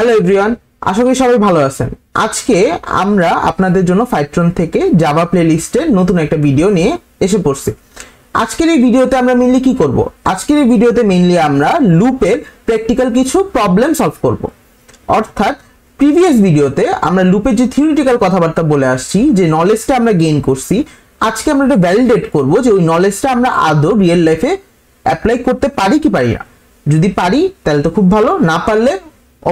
Hello everyone, আশা করি সবাই ভালো আছেন। আজকে আমরা আপনাদের জন্য ফাইট্রন থেকে জাভা প্লেলিস্টের নতুন একটা ভিডিও নিয়ে এসে পড়ছি। আজকের এই ভিডিওতে আমরা মেইনলি কি করব? আজকের এই ভিডিওতে মেইনলি আমরা লুপের প্র্যাকটিক্যাল কিছু প্রবলেম সলভ করব। অর্থাৎ প্রিভিয়াস ভিডিওতে আমরা লুপের যে থিওরিটিক্যাল কথাবার্তা বলে আসছি, যে নলেজটা আমরা গেইন করছি, আজকে আমরা এটা ভ্যালিডেট করব যে ওই নলেজটা আমরা আদৌ রিয়েল লাইফে অ্যাপ্লাই করতে পারি কি পারি না। যদি পারি তাহলে তো খুব ভালো, না পারলে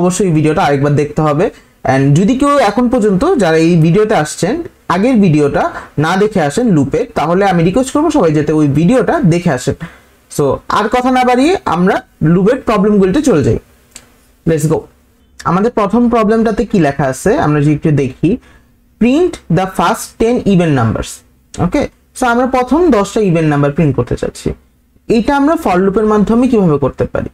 অবশ্যই ভিডিওটা আরেকবার দেখতে হবে। অ্যান্ড যদি কেউ এখন পর্যন্ত যারা এই ভিডিওতে আসছেন আগের ভিডিওটা না দেখে আসেন লুপে, তাহলে আমি রিকোয়েস্ট করবো সবাই যাতে ওই ভিডিওটা দেখে আসেন। সো আর কথা না বাড়িয়ে আমরা লুপের প্রবলেমগুলিতে চলে যাই। Let's go. আমাদের প্রথম প্রবলেমটাতে কি লেখা আছে আমরা যদি একটু দেখি, print the first 10 even numbers. Okay, so আমরা প্রথম 10টা ইভেন নাম্বার প্রিন্ট করতে চাচ্ছি। এটা আমরা ফর লুপের মাধ্যমে কিভাবে করতে পারি?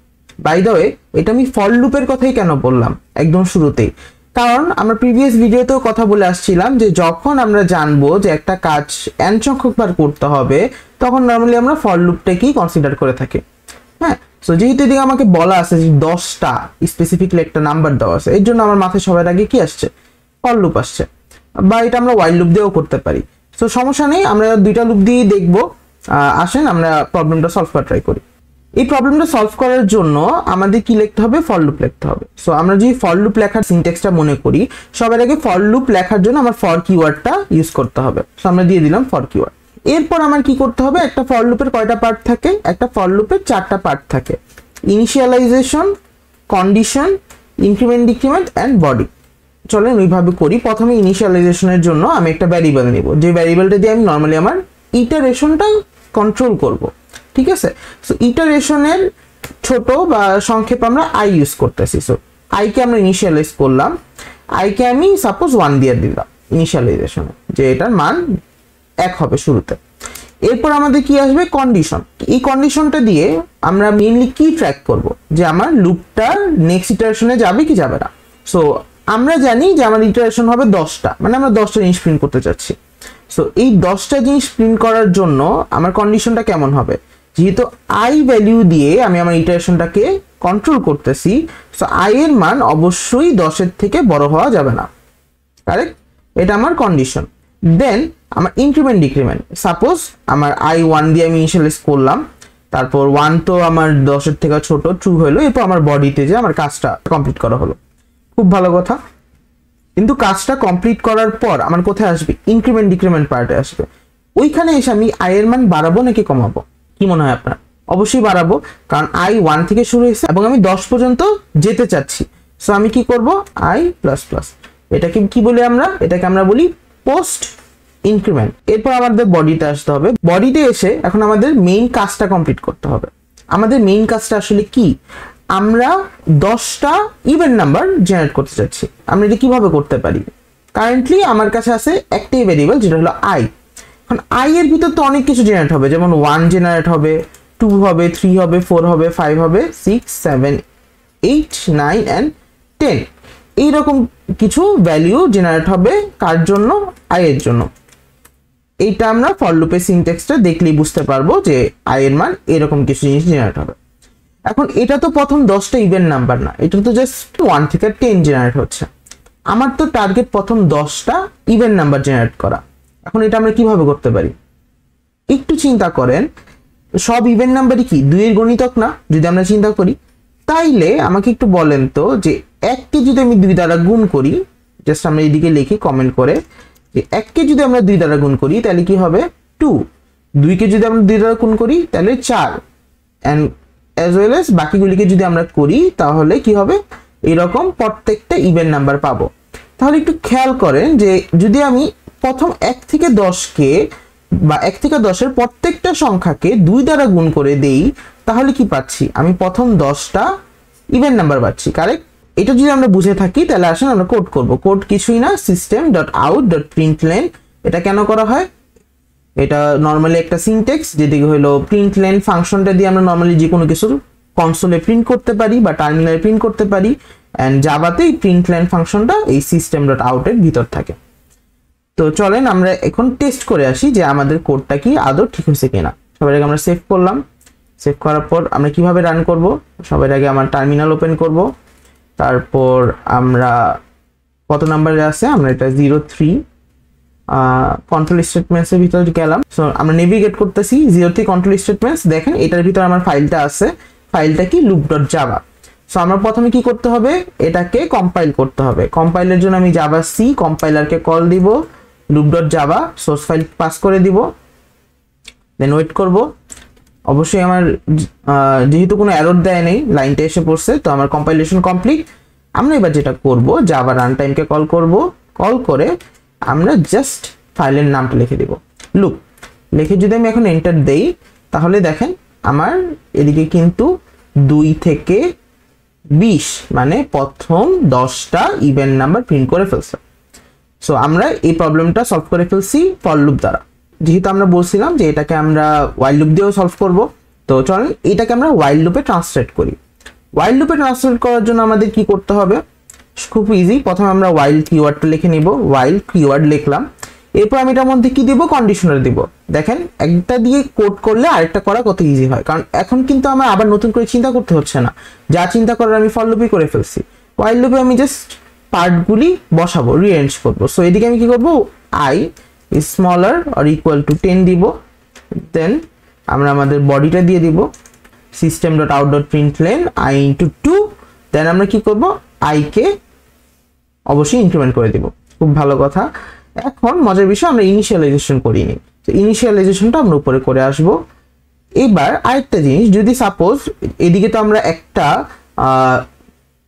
বাই দ্য ওয়ে, এটা আমি ফর লুপের কথাই কেন বললাম একদম শুরুতেই, কারণ আমরা প্রিভিয়াস ভিডিওতেও কথা বলে আসছিলাম যে যখন আমরা জানবো যে একটা কাজ n সংখ্যক বার করতে হবে, তখন নর্মালি আমরা ফর লুপটাকেই কনসিডার করে থাকি। হ্যাঁ, সো যেহেতু এদিকে আমাকে বলা আছে যে 10টা স্পেসিফিকলি একটা নাম্বার দেওয়া আছে, এর জন্য আমার মাথায় সবার আগে কি আসছে? ফর লুপ আসছে। বা এটা আমরা ওয়াইল লুপ দিয়েও করতে পারি। সো সমস্যা নেই, আমরা দুইটা লুপ দিয়ে দেখবো। আসেন আমরা প্রবলেমটা সলভ করা ট্রাই করি। এই প্রবলেমটা সলভ করার জন্য আমাদের কি লিখতে হবে? ফর লুপ লিখতে হবে। সো আমরা যদি ফর লুপ লেখার সিনট্যাক্সটা মনে করি, সবার আগে ফর লুপ লেখার জন্য আমার ফর কিওয়ার্ডটা ইউজ করতে হবে। সো আমরা দিয়ে দিলাম ফর কিওয়ার্ড। এরপর আমার কি করতে হবে? একটা ফর লুপের কয়টা পার্ট থাকে? একটা ফর লুপের 4টা পার্ট থাকে। Initialization, condition, increment, decrement and body. চলেন ওইভাবে করি। প্রথমে ইনিশিয়ালাইজেশনের জন্য আমি একটা ভ্যারিয়েবল নেব, যে ভ্যারিয়েবলটা দিয়ে আমি নর্মালি আমার ইটারেশনটা কন্ট্রোল করব। ঠিক আছে, সো ইটারেশনের ছোট বা সংক্ষেপ আমরা আই ইউজ করতেছি। সো আইকে আমরা ইনিশিয়ালাইজ করলাম, আইকে আমি সাপোজ 1 দিয়ে দিলাম ইনিশিয়ালাইজেশনে, যে এটার মান 1 হবে শুরুতে। এরপর আমাদের কি আসবে? কন্ডিশন। এই কন্ডিশনটা দিয়ে আমরা মেইনলি কি ট্র্যাক করব, যে আমার লুপটা নেক্সট ইটারেশনে যাবে কি যাবে না। সো আমরা জানি যে আমার ইটারেশন হবে 10টা, মানে আমরা 10টা জিনিস প্রিন্ট করতে চাচ্ছি। সো এই 10টা জিনিস প্রিন্ট করার জন্য আমার কন্ডিশনটা কেমন হবে? যেহেতু আই ভ্যালু দিয়ে আমি আমার ইটারেশনটাকে কন্ট্রোল করতেছি, সো আই এর মান অবশ্যই 10-এর থেকে বড় হওয়া যাবে না। কারেক্ট? এটা আমার কন্ডিশন। দেন আমার ইনক্রিমেন্ট, ডিক্রিমেন্ট। সাপোজ আমার আই 1 দিয়ে আমি ইনিশিয়ালাইজ করলাম, তারপর 1 তো আমার 10-এর থেকে ছোট, ট্রু হলো। এরপর আমার বডিতে যে আমার কাজটা কমপ্লিট করা হলো, খুব ভালো কথা। কিন্তু কাজটা কমপ্লিট করার পর আমার কোথায় আসবে? ইনক্রিমেন্ট, ডিক্রিমেন্ট পার্টে আসবে। ওইখানে এসে আমি আই এর মান বাড়াবো নাকি কমাবো? কি মনে হয় আপনার? অবশ্যই বাড়াবো, কারণ আই 1 থেকে শুরু হয়েছে এবং আমি 10 পর্যন্ত যেতে চাচ্ছি। সো আমি কি করব? I plus plus. এটাকে কি বলি আমরা? এটাকে আমরা বলি পোস্ট ইনক্রিমেন্ট। এরপর আমাদের বডিতে আসতে হবে। বডিতে এসে এখন আমাদের মেইন কাজটা কমপ্লিট করতে হবে। আমাদের মেইন কাজটা আসলে কি? আমরা 10টা ইভেন নাম্বার জেনারেট করতে চাচ্ছি। আমরা এটা কিভাবে করতে পারি? কারেন্টলি আমার কাছে আছে একটাই ভেরিয়েবল, যেটা হলো আই। এখন আই এর ভিতর তো অনেক কিছু জেনারেট হবে, যেমন 1 জেনারেট হবে, 2 হবে, 3 হবে, 4 হবে, 5 হবে, 6, 7, 8, 9 অ্যান্ড 10। এইরকম কিছু ভ্যালিউ জেনারেট হবে। কার জন্য? আই এর জন্য। এইটা আমরা ফর লুপের সিনট্যাক্সটা দেখলেই বুঝতে পারবো যে আই এর মান এরকম কিছু জিনিস জেনারেট হবে। এখন এটা তো প্রথম 10টা ইভেন নাম্বার না, এটা তো জাস্ট 1 থেকে 10 জেনারেট হচ্ছে। আমার তো টার্গেট প্রথম 10টা ইভেন নাম্বার জেনারেট করা। এখন এটা আমরা কিভাবে করতে পারি? একটু চিন্তা করেন, সব ইভেন নাম্বারই কি 2 এর গণিতক না? যদি আমরা চিন্তা করি, তাইলে আমাকে একটু বলেন তো, যে 1কে যদি আমি 2 দ্বারা গুণ করি, জাস্ট আমরা এদিকে লিখি কমেন্ট করে, যে 1কে যদি আমরা 2 দ্বারা গুণ করি তাহলে কি হবে? 2। 2কে যদি আমরা 2 দ্বারা গুণ করি তাহলে 4, অ্যান্ড অ্যাজ ওয়েল এস বাকিগুলিকে যদি আমরা করি তাহলে কি হবে? এরকম প্রত্যেকটা ইভেন নাম্বার পাবো। তাহলে একটু খেয়াল করেন যে যদি আমি প্রথম 1 থেকে 10কে বা 1 থেকে 10-এর প্রত্যেকটা সংখ্যাকে 2 দ্বারা গুণ করে দেই, তাহলে কি পাচ্ছি? আমি প্রথম 10টা ইভেন নাম্বার পাচ্ছি। কারেক্ট? এটা যদি আমরা বুঝে থাকি তাহলে আসেন আমরা কোড করব। কোড কিছুই না, system.out.println। এটা কেন করা হয়? এটা নর্মালি একটা সিনট্যাক্স, যেদিকে হলো প্রিন্টলেন ফাংশনটা দিয়ে আমরা নর্মালি যে কোনো কিছু কনসোলে প্রিন্ট করতে পারি বা টার্মিনালে প্রিন্ট করতে পারি। অ্যান্ড জাভাতে এই প্রিন্টলেন ফাংশনটা এই system.out এর ভিতর থাকে। তো চলেন আমরা এখন টেস্ট করে আসি যে আমাদের কোডটা কি আদৌ ঠিক হয়েছে কিনা। সবার আগে আমরা সেভ করলাম। সেভ করার পর আমরা কিভাবে রান করব? সবার আগে আমার টার্মিনাল ওপেন করব। তারপর আমরা কত নাম্বারে আছে, আমরা এটা 03 কন্ট্রোল স্টেটমেন্টসের ভিতরে গেলাম। সো আমরা নেভিগেট করতেছি 03 কন্ট্রোল স্টেটমেন্টস। দেখেন এটার ভিতরে আমার ফাইলটা আছে, ফাইলটা কি loop.java। সো আমরা প্রথমে কি করতে হবে, এটাকে কম্পাইল করতে হবে। কম্পাইলের জন্য আমি জাভা সি কম্পাইলারকে কল দিব, loop.java সোর্স ফাইল পাস করে দিব, দেন ওয়েট করব। অবশ্যই আমার যেহেতু কোনো এরর দেয় নেই, লাইনটা এসে পড়ছে, তো আমার কম্পাইলেশন কমপ্লিট। আমরা এবার যেটা করব, জাভা রান টাইমকে কল করব, কল করে আমরা জাস্ট ফাইলের নামটা লিখে দিব লুপ। লিখে যদি আমি এখন এন্টার দেই, তাহলে দেখেন আমার এদিকে কিন্তু 2 থেকে 20 মানে প্রথম 10টা ইভেন নাম্বার প্রিন্ট করে ফেলছে। সো আমরা এই প্রবলেমটা সলভ করে ফেলছি ফর লুপ দ্বারা। যেহেতু আমরা বলছিলাম যে এটাকে আমরা ওয়াইল লুপ দিয়েও সলভ করব, তো চলেন এটাকে আমরা ওয়াইল লুপে ট্রান্সলেট করি। ওয়াইল লুপে ট্রান্সলেট করার জন্য আমাদের কি করতে হবে, খুব ইজি। প্রথমে আমরা ওয়াইল কিওয়ার্ডটা লিখে নিব, ওয়াইল কিওয়ার্ড লিখলাম। এরপর আমি এটার মধ্যে কি দিব, কন্ডিশনার দিব। দেখেন একটা দিয়ে কোড করলে আরেকটা করা কত ইজি হয়, কারণ এখন কিন্তু আমার আবার নতুন করে চিন্তা করতে হচ্ছে না, যা চিন্তা করার আমি ফর লুপে করে ফেলছি। ওয়াইল লুপে আমি জাস্ট পার্টগুলি বসাবো, রিঅ্যারেঞ্জ করব। সো এদিকে আমি কি করব, i is smaller or equal to 10 দিব। দেন আমরা আমাদের বডিটা দিয়ে দিব system.out.println i into 2। দেন আমরা কি করব, i কে অবশ্যই ইনক্রিমেন্ট করে দিব। খুব ভালো কথা। এখন মজার বিষয়, আমরা ইনিশিয়ালাইজেশন করিনি, তো ইনিশিয়ালাইজেশনটা আমরা উপরে করে আসব। এবার আরেকটা জিনিস, যদি সাপোজ এদিকে তো আমরা একটা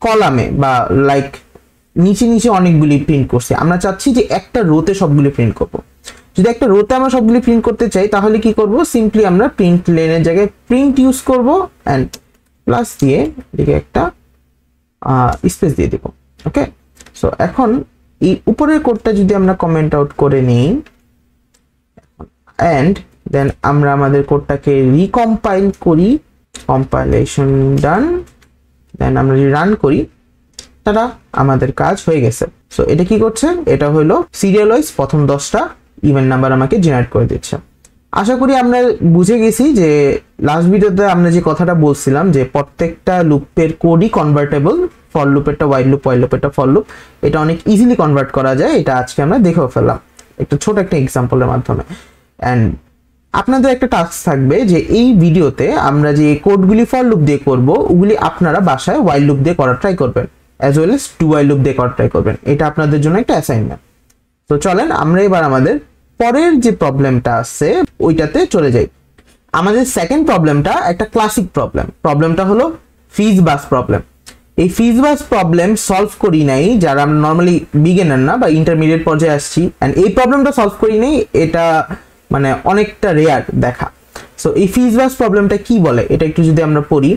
কলামে বা লাইক নিচে নিচে অনেকগুলি প্রিন্ট করছি, আমরা চাচ্ছি যে একটা রোতে সবগুলি প্রিন্ট করব। যদি একটা রোতে আমরা সবগুলি প্রিন্ট করতে চাই, তাহলে কি করব, সিম্পলি আমরা প্রিন্ট লেনের জায়গায় প্রিন্ট ইউজ করব এন্ড প্লাস দিয়ে এদিকে একটা স্পেস দিয়ে দিব। ওকে, সো এখন এই উপরের কোডটা যদি আমরা কমেন্ট আউট করে নিই এন্ড দেন আমরা আমাদের কোডটাকে রিকম্পাইল করি, কম্পাইলেশন ডান, দেন আমরা যদি রান করি, তারা আমাদের কাজ হয়ে গেছে। সো এটা কি করছে, এটা হলো সিরিয়াল ওয়াইজ প্রথম 10টা ইভেন নাম্বার আমাকে জেনারেট করে দিচ্ছে। আশা করি আমরা বুঝে গেছি যে লাস্ট ভিডিওতে আমরা যে কথাটা বলছিলাম যে প্রত্যেকটা লুপের কোডই কনভার্টেবল, ফর লুপেরটা ওয়াইল লুপ, ওয়াইল লুপেরটা ফর লুপ, এটা অনেক ইজিলি কনভার্ট করা যায়। এটা আজকে আমরা দেখেও ফেললাম একটা ছোট একটা এক্সাম্পলের মাধ্যমে। অ্যান্ড আপনাদের একটা টাস্ক থাকবে যে এই ভিডিওতে আমরা যে কোডগুলি ফর লুপ দিয়ে করব, ওগুলি আপনারা বাসায় ওয়াইল লুপ দিয়ে করার ট্রাই করবেন, as well as to while loop দিয়ে করার ট্রাই করবেন। এটা আপনাদের জন্য একটা অ্যাসাইনমেন্ট। তো চলেন আমরা এবার আমাদের পরের যে প্রবলেমটা আছে ওইটাতে চলে যাই। আমাদের সেকেন্ড প্রবলেমটা একটা ক্লাসিক প্রবলেম। প্রবলেমটা হলো ফিজ বাস প্রবলেম। এই ফিজ বাস প্রবলেম সলভ করি নাই যারা আমরা নর্মালি বিগিনার না বা ইন্টারমিডিয়েট পর্যায়ে আসছি, অ্যান্ড এই প্রবলেমটা সলভ করি নাই, এটা মানে অনেকটা রেয়ার দেখা। সো এই ফিজ বাস প্রবলেমটা কি বলে এটা একটু যদি আমরা পড়ি,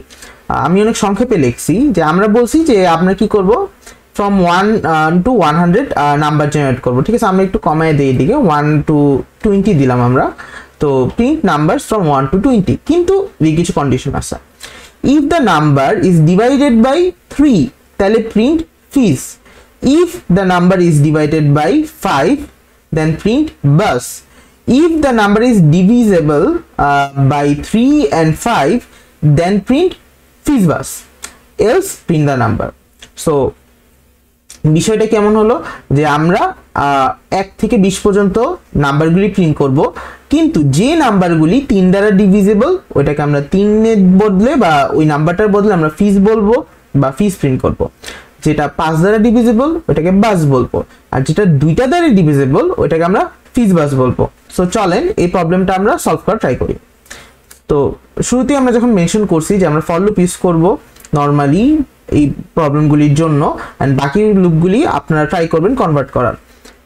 আমি অনেক সংক্ষেপে লিখছি যে আমরা বলছি যে আমরা কি করব, ফ্রম 1 to 100 নাম্বার জেনারেট করব। ঠিক আছে, আমরা একটু কমায় দিই, এদিকে 1 to 20 দিলাম আমরা। তো প্রিন্ট নাম্বারস ফ্রম 1 to 20, কিন্তু কিছু কন্ডিশন আছে। If the number is divided by 3 তাহলে print fizz. If the number is divided by 5 then print buzz. If the number is divisible by 3 and 5 then print fizz buzz, else print the number. So বিষয়টা কেমন হলো যে আমরা 1 থেকে 20 পর্যন্ত নাম্বারগুলি print করব, কিন্তু যে নাম্বারগুলি 3 দ্বারা ডিভিজেবল ওইটাকে আমরা 3 এর বদলে বা ওই নাম্বারটার বদলে আমরা ফিজ বলবো বা ফিজ প্রিন্ট করব। যেটা 5 দ্বারা ডিভিজেবল ওইটাকে বাস বলবো, আর যেটা 2টা দ্বারা ডিভিজেবল ওইটাকে আমরা ফিজ বাস বলবো। সো চলেন এই প্রবলেমটা আমরা সলভ করার ট্রাই করি। তো শুরুতেই আমরা যখন মেনশন করছি যে আমরা ফর লুপ ইউজ করব নর্মালি এই প্রবলেমগুলির জন্য, এন্ড বাকি লুপগুলি আপনারা ট্রাই করবেন কনভার্ট করার।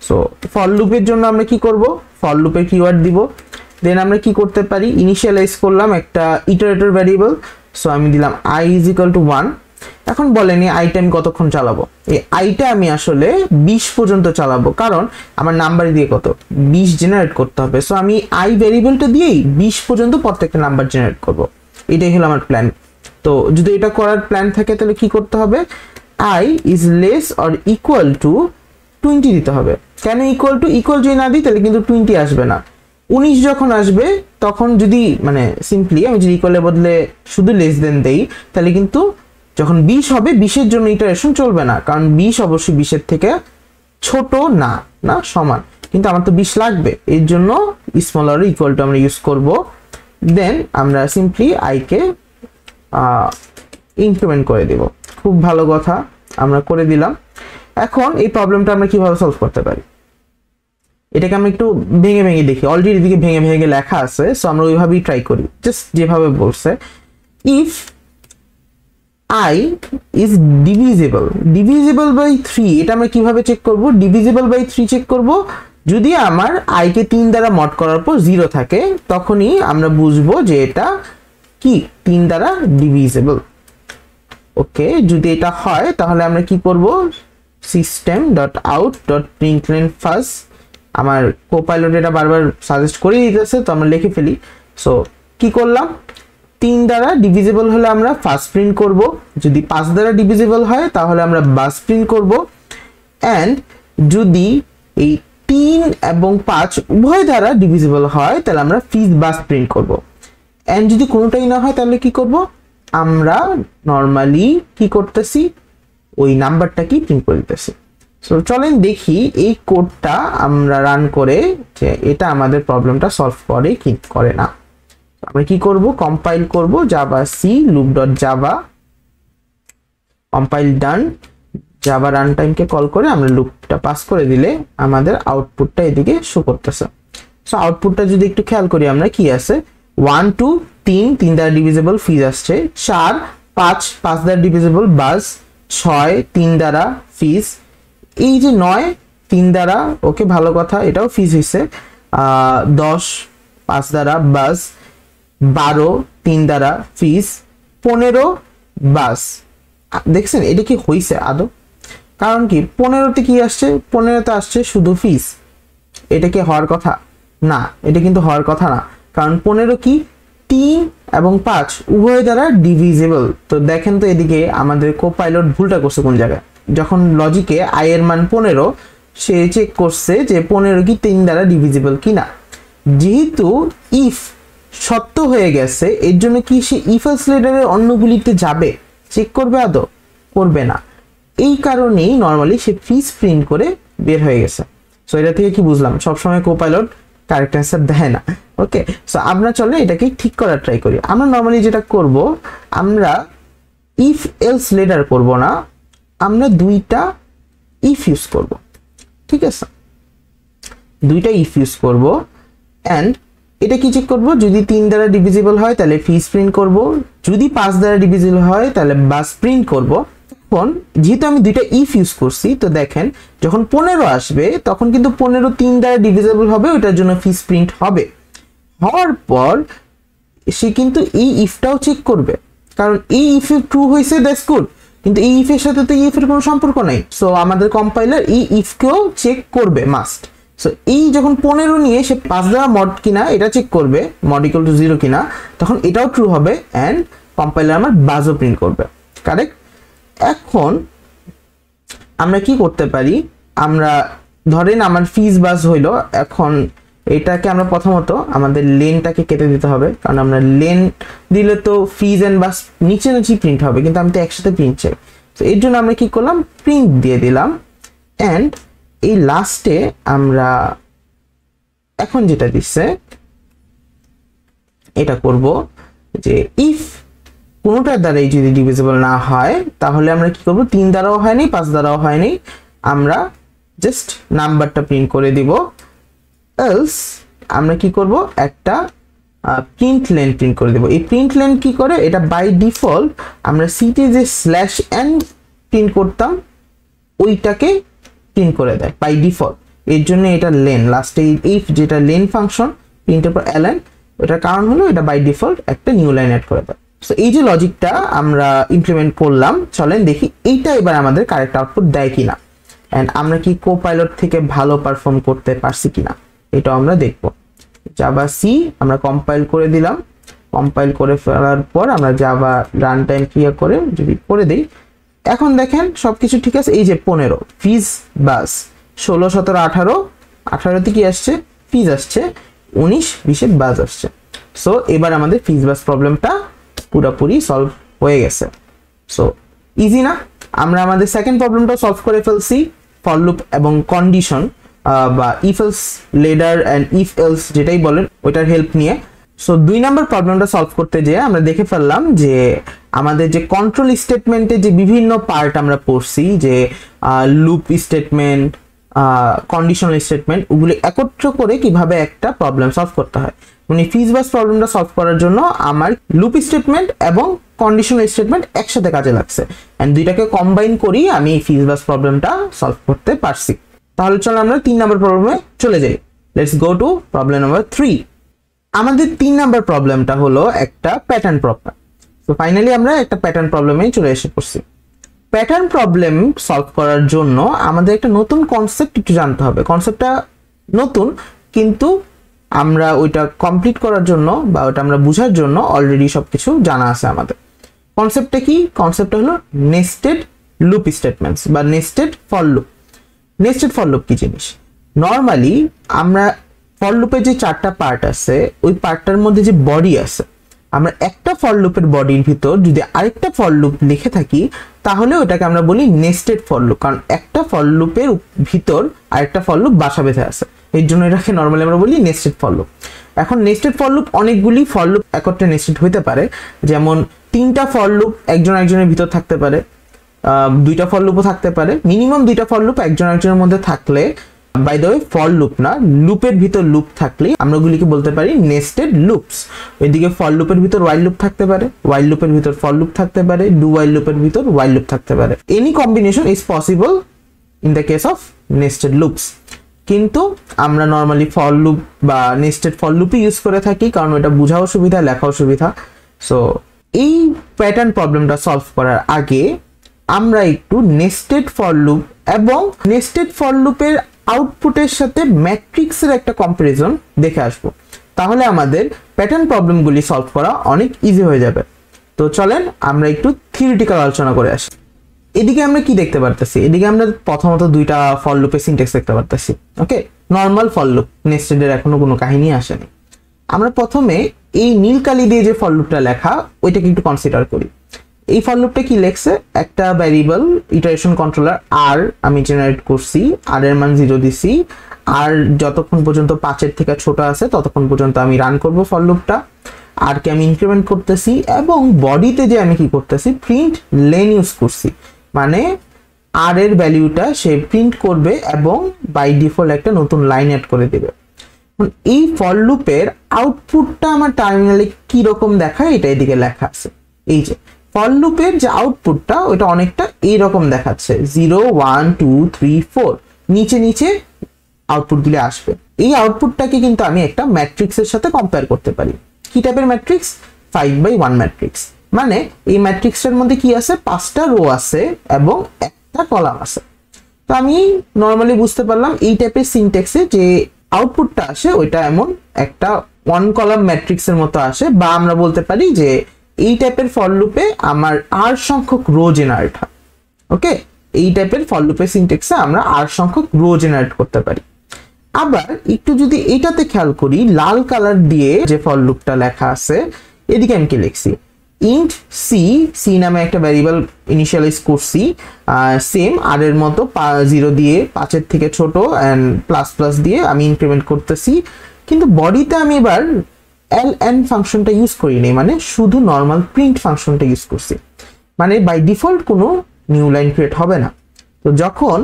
সো ফর লুপের জন্য আমরা কি করব, ফর লুপের কিওয়ার্ড দিব, দেন আমরা কি করতে পারি, ইনিশিয়ালাইজ করলাম একটা ইটারেটর ভ্যারিয়েবল। সো আমি দিলাম i is equal to 1। এখন বলেনি আইটা আমি কতক্ষণ চালাবো, এই আইটা আমি আসলে 20 পর্যন্ত চালাবো, কারণ আমার নাম্বার দিয়ে কত 20 জেনারেট করতে হবে। সো আমি আই ভ্যারিয়েবলটা দিয়েই 20 পর্যন্ত প্রত্যেকটা নাম্বার জেনারেট করব, এটাই হলো আমার প্ল্যান। তো যদি এটা করার প্ল্যান থাকে তাহলে কি করতে হবে, i is less or equal to 20 দিতে হবে। কেন ইকুয়াল যদি না দিই তাহলে কিন্তু 20 আসবে না। 19 যখন আসবে তখন যদি মানে সিম্পলি আমি যদি ইকুয়ালের বদলে শুধু লেস দেন দেই তাহলে কিন্তু যখন 20 হবে 20-এর জন্য ইটারেশন চলবে না, কারণ 20 অবশ্যই 20-এর থেকে ছোট না, না সমান, কিন্তু আমার তো 20 লাগবে, এর জন্য স্মলার ইকুয়াল টু আমরা ইউজ করব। দেন আমরা সিম্পলি i কে ইনক্রিমেন্ট করে দেব। খুব ভালো কথা, আমরা করে দিলাম। এখন এই প্রবলেমটা আমরা কিভাবে সলভ করতে পারি, এটাকে আমরা একটু ভেঙে ভেঙে দেখি। অলরেডি এদিকে ভেঙে ভেঙে লেখা আছে, সো আমরা ওইভাবেই ট্রাই করি, জাস্ট যেভাবে বলছে। If i is divisible by 3, এটা আমরা কিভাবে চেক করব? divisible by 3 চেক করব যদি আমার i কে 3 দ্বারা মড করার পর 0 থাকে, তখনই আমরা বুঝবো যে এটা কি 3 দ্বারা ডিভিজিবল। ওকে, যদি এটা হয় তাহলে আমরা কি করব? system.out.println ফার্স্ট, আমার কোপাইলট এটা বারবার সাজেস্ট করে দিতেছে, তো আমরা লিখে ফেলি। সো কি করলাম? 3 দ্বারা ডিভিজিবল হলে আমরা ফার্স্ট প্রিন্ট করব, যদি 5 দ্বারা ডিভিজিবল হয় তাহলে আমরা বাস প্রিন্ট করব, এন্ড যদি এই 3 এবং 5 উভয় দ্বারা ডিভিজিবল হয় তাহলে আমরা ফিজ বাস প্রিন্ট করব, এন্ড যদি কোনোটাই না হয় তাহলে কি করব? আমরা নরমালি কি করতেছি? ওই নাম্বারটা কি প্রিন্ট করে দিতেছি। সো চলেন দেখি এই কোডটা আমরা রান করে যে এটা আমাদের প্রবলেমটা সলভ করে কি করে না। আমরা কি করব? কম্পাইল করব জাভা সি loop.java, কম্পাইল ডান, জাভা রান টাইমকে কল করে আমরা লুপটা পাস করে দিলে আমাদের আউটপুটটা এদিকে শো করতেছে। সো আউটপুটটা যদি একটু খেয়াল করি আমরা, কি আছে? 1 2 3 দ্বারা ডিভিজিবল ফিজ আসছে, 4 5 দ্বারা ডিভিজিবল বাস, 6 3 দ্বারা ফিজ, এই যে 9 3 দ্বারা, ওকে ভালো কথা, এটাও ফিজ হইছে, 10 5 দ্বারা বাস, 12 3 দ্বারা ফিজ, 15 বাস। দেখছেন এটা কি হইছে আদৌ? কারণ কি 15তে কি আসছে? 15তে আসছে শুধু ফিজ। এটা কি হওয়ার কথা না? এটা কিন্তু হওয়ার কথা না, কারণ 15 কি 3 এবং 5 উভয় দ্বারা ডিভিজিবল। তো দেখেন তো এদিকে আমাদের কোপাইলট ভুলটা করছে কোন জায়গায়। যখন লজিকে i এর মান 15, সে চেক করছে যে 15 কি 3 দ্বারা ডিভিজিবল কিনা। যেহেতু ইফ সত্য হয়ে গেছে, এর জন্য কি সে ইফ এলস লেটারের অন্যগুলিতে যাবে? চেক করবে আদৌ? করবে না। এই কারণেই নরমালি সে ফিজ প্রিন্ট করে বের হয়ে গেছে। সো এটা থেকে কি বুঝলাম? সবসময় কোপাইলট কারেক্ট অ্যান্সার দেয় না। ওকে, সো আমরা চলে এটাকে ঠিক করার ট্রাই করি। আমরা নরমালি যেটা করব, আমরা ইফ এলস লেটার করব না, আমরা দুইটা ইফ ইউজ করব। ঠিক আছে, দুইটা ইফ ইউজ করব, এন্ড এটা কি চেক করব? যদি 3 দ্বারা ডিভিজিবল হয় তাহলে ফিজ প্রিন্ট করব, যদি 5 দ্বারা ডিভিজিবল হয় তাহলে বাস প্রিন্ট করব। এখন যেহেতু আমি দুইটা ইফ ইউজ করছি, তো দেখেন যখন 15 আসবে তখন কিন্তু 15 3 দ্বারা ডিভিজিবল হবে, ওটার জন্য ফিজ প্রিন্ট হবে। হওয়ার পর সে কিন্তু এই ইফটাও চেক করবে, কারণ এই ইফ ট্রু হয়েছে, দ্যাটস গুড, কিন্তু এই ইফের সাথে তো ইফের কোনো সম্পর্ক নাই। সো আমাদের কম্পাইলার এই ইফকেও চেক করবে মাস্ট। সো এই যখন 15 নিয়ে সে 5 দ্বারা মড কিনা এটা চেক করবে, মড ইকুয়াল টু 0 কিনা, তখন এটাও ট্রু হবে, এন্ড কম্পাইলার আমার বাজও প্রিন্ট করবে। কারেক্ট? এখন আমরা কি করতে পারি? আমরা ধরেন আমার ফিজ বাস হইলো, এখন এটাকে আমরা প্রথমত আমাদের লেনটাকে কেটে দিতে হবে, কারণ আমরা লেন দিলে তো ফিজ এন্ড বাস নিচে নিচে প্রিন্ট হবে, কিন্তু আমি তো একসাথে প্রিন্ট চাই। তো এর জন্য আমরা কি করলাম? প্রিন্ট দিয়ে দিলাম, এন্ড এই লাস্টে আমরা এখন যেটা দিচ্ছে এটা করব যে ইফ কোনোটার দ্বারাই যদি ডিভিজিবল না হয় তাহলে আমরা কি করব? 3 দ্বারাও হয়নি, 5 দ্বারাও হয়নি, আমরা জাস্ট নাম্বারটা প্রিন্ট করে দিব। এলস আমরা কি করব? একটা প্রিন্ট লেন প্রিন্ট করে দেব। এই প্রিন্ট লেন কি করে? এটা বাই ডিফল্ট আমরা সিতে যে /n প্রিন্ট করতাম ওইটাকে প্রিন্ট করে দেয় বাই ডিফল্ট। এর জন্য এটা লেন, লাস্টে ইফ যেটা লেন ফাংশন প্রিন্টের পর ln, ওটার কারণ হলো এটা বাই ডিফল্ট একটা নিউ লাইন অ্যাড করে দেয়। সো এই যে লজিকটা আমরা ইমপ্লিমেন্ট করলাম, চলেন দেখি এইটা এবার আমাদের কারেক্ট আউটপুট দেয় কিনা, এন্ড আমরা কি কোপাইলট থেকে ভালো পারফর্ম করতে পারছি কিনা এটা আমরা দেখব। জাভা সি আমরা কম্পাইল করে দিলাম, কম্পাইল করে ফেলার পর আমরা জাভা রান টাইম ক্লিয়ার করে যদি করে দেই, এখন দেখেন সবকিছু ঠিক আছে। এই যে 15 ফিজ বাস, 16 17 18, 18তে কি আসছে? ফিজ আসছে, 19 20 বাস আসছে। সো এবার আমাদের ফিজ বাস প্রবলেমটা পুরোপুরি সলভ হয়ে গেছে। সো ইজি না? আমরা আমাদের সেকেন্ড প্রবলেমটা সলভ করে ফেলছি ফর লুপ এবং কন্ডিশন বা if else ladder and if else যেটাই বলেন ওইটার হেল্প নিয়ে। সো 2 নম্বর প্রবলেমটা সলভ করতে যেয়ে আমরা দেখে ফেললাম যে আমাদের যে কন্ট্রোল স্টেটমেন্টে যে বিভিন্ন পার্ট আমরা পড়ছি, যে লুপ স্টেটমেন্ট, কন্ডিশনাল স্টেটমেন্ট, ওগুলি একত্র করে কিভাবে একটা প্রবলেম সলভ করতে হয়। মানে ফিজ বাস প্রবলেমটা সলভ করার জন্য আমার লুপ স্টেটমেন্ট এবং কন্ডিশনাল স্টেটমেন্ট একসাথে কাজে লাগছে, এন্ড দুইটাকে কম্বাইন করি আমি ফিজ বাস প্রবলেমটা সলভ করতে পারছি। তাহলে চলো আমরা 3 নম্বর প্রবলেমে চলে যাই। Let's go to problem number 3। আমাদের 3 নম্বর প্রবলেমটা হলো একটা প্যাটার্ন প্রবলেম। তো ফাইনালি আমরা একটা প্যাটার্ন প্রবলেমে চলে এসে পড়ছি। প্যাটার্ন প্রবলেম সলভ করার জন্য আমাদের একটা নতুন কনসেপ্ট একটু জানতে হবে। কনসেপ্টটা নতুন, কিন্তু আমরা ওইটা কমপ্লিট করার জন্য বা ওটা আমরা বোঝার জন্য অলরেডি সবকিছু জানা আছে আমাদের। কনসেপ্টটা কি? কনসেপ্টটা হলো নেস্টেড লুপ স্টেটমেন্টস বা nested for loop. Nested for loop কি জিনিস? নর্মালি আমরা ফর লুপের যে 4টা পার্ট আছে, ওই পার্টটার মধ্যে যে বডি আছে, আমরা একটা ফর লুপের বডির ভিতর যদি আরেকটা ফর লুপ লিখে থাকি তাহলে ওটাকে আমরা বলি নেস্টেড ফর লুপ, কারণ একটা ফর লুপের ভিতর আরেকটা ফর লুপ বাসা বেঁধে আছে, এর জন্য এটাকে নর্মালি আমরা বলি নেস্টেড ফর লুপ। এখন নেস্টেড ফর লুপ অনেকগুলি ফর লুপ একত্রে নেস্টেড হইতে পারে, যেমন 3টা ফর লুপ একজনের ভিতর থাকতে পারে, 2টা ফর লুপও থাকতে পারে, মিনিমাম 2টা ফর লুপ একজনের মধ্যে থাকলে, by the way for loop না, লুপের ভিতর লুপ থাকলে আমরা ওগুলিকে বলতে পারি নেস্টেড লুপস। ওইদিকে ফর লুপের ভিতর ওয়াইল লুপ থাকতে পারে, ওয়াইল লুপের ভিতর ফর লুপ থাকতে পারে, ডু ওয়াইল লুপের ভিতর ওয়াইল লুপ থাকতে পারে। Any combination is possible in the case of nested loops. কিন্তু আমরা নর্মালি ফর লুপ বা নেস্টেড ফর লুপই ইউজ করে থাকি, কারণ ওটা বোঝাও সুবিধা, লেখাও সুবিধা। সো এই প্যাটার্ন প্রবলেমটা সলভ করার আগে আমরা একটু নেস্টেড ফর লুপ এবং নেস্টেড ফর লুপের আউটপুটের সাথে ম্যাট্রিক্সের একটা কম্পারিজন দেখে আসবো, তাহলে আমাদের প্যাটার্ন প্রবলেমগুলি সলভ করা অনেক ইজি হয়ে যাবে। তো চলেন আমরা একটু থিওরিটিক্যাল আলোচনা করে আসি। এদিকে আমরা কি দেখতে পারতেছি? এদিকে আমরা প্রথমত 2টা ফর লুপের সিনট্যাক্স দেখতে পারতেছি। ওকে, নর্মাল ফর লুপ, নেস্টেডের এখনো কোনো কাহিনী আসেনি। আমরা প্রথমে এই নীল কালি দিয়ে যে ফর লুপটা লেখা ওইটাকে একটু কনসিডার করি। এই ফর লুপটা কি লেখছে? একটা ভ্যারিয়েবল ইটারেশন কন্ট্রোলার আর আমি জেনারেট করছি, আর এর মান 0 দিছি, আর যতক্ষণ পর্যন্ত 5-এর থেকে ছোট আছে ততক্ষণ পর্যন্ত আমি রান করব ফর লুপটা। আর কে আমি ইনক্রিমেন্ট করতেছি এবং বডিতে যে আমি কি করতেছি, প্রিন্ট লেন ইউজ করছি, মানে আর এর ভ্যালুটা সে প্রিন্ট করবে এবং বাই ডিফল্ট একটা নতুন লাইন অ্যাড করে দেবে। এই ফর লুপের আউটপুটটা আমার টার্মিনালে কি রকম দেখায় এটা এদিকে লেখা আছে। এই যে ফর লুপের যে আউটপুটটা ওইটা অনেকটা এইরকম দেখাচ্ছে, 0 1 2 3 4 নিচে নিচে আউটপুটগুলি আসবে। এই আউটপুটটাকে কিন্তু আমি একটা ম্যাট্রিক্সের সাথে কম্পেয়ার করতে পারি। কি টাইপের ম্যাট্রিক্স? 5/1 ম্যাট্রিক্স। মানে এই ম্যাট্রিক্সের মধ্যে কি আছে, 5টা রো আছে এবং একটা কলাম আছে। তো আমি নর্মালি বুঝতে পারলাম এই টাইপের সিনট্যাক্সে যে আউটপুটটা আসে ওইটা এমন একটা 1 কলাম ম্যাট্রিক্সের মতো আসে, বা আমরা বলতে পারি যে এই টাইপের ফর লুপে আমার আর সংখ্যক রো জেনারেট হয়। ওকে, এই টাইপের ফর লুপের সিনট্যাক্সে আমরা আর সংখ্যক রো জেনারেট করতে পারি। আবার একটু যদি এটাতে খেয়াল করি, লাল কালার দিয়ে যে ফর লুপটা লেখা আছে, এদিকে আমি কি লিখছি, ইন্ট সি নামে একটা ভ্যারিয়েবল ইনিশিয়ালাইজ করছি, সেম আর এর মতো 0 দিয়ে 5-এর থেকে ছোট এন্ড প্লাস প্লাস দিয়ে আমি ইনক্রিমেন্ট করতেছি। কিন্তু বডিতে আমি এবার ln ফাংশনটা ইউজ করিনি, মানে শুধু নর্মাল প্রিন্ট ফাংশনটা ইউজ করছি, মানে বাই ডিফল্ট কোনো নিউ লাইন ক্রিয়েট হবে না। তো যখন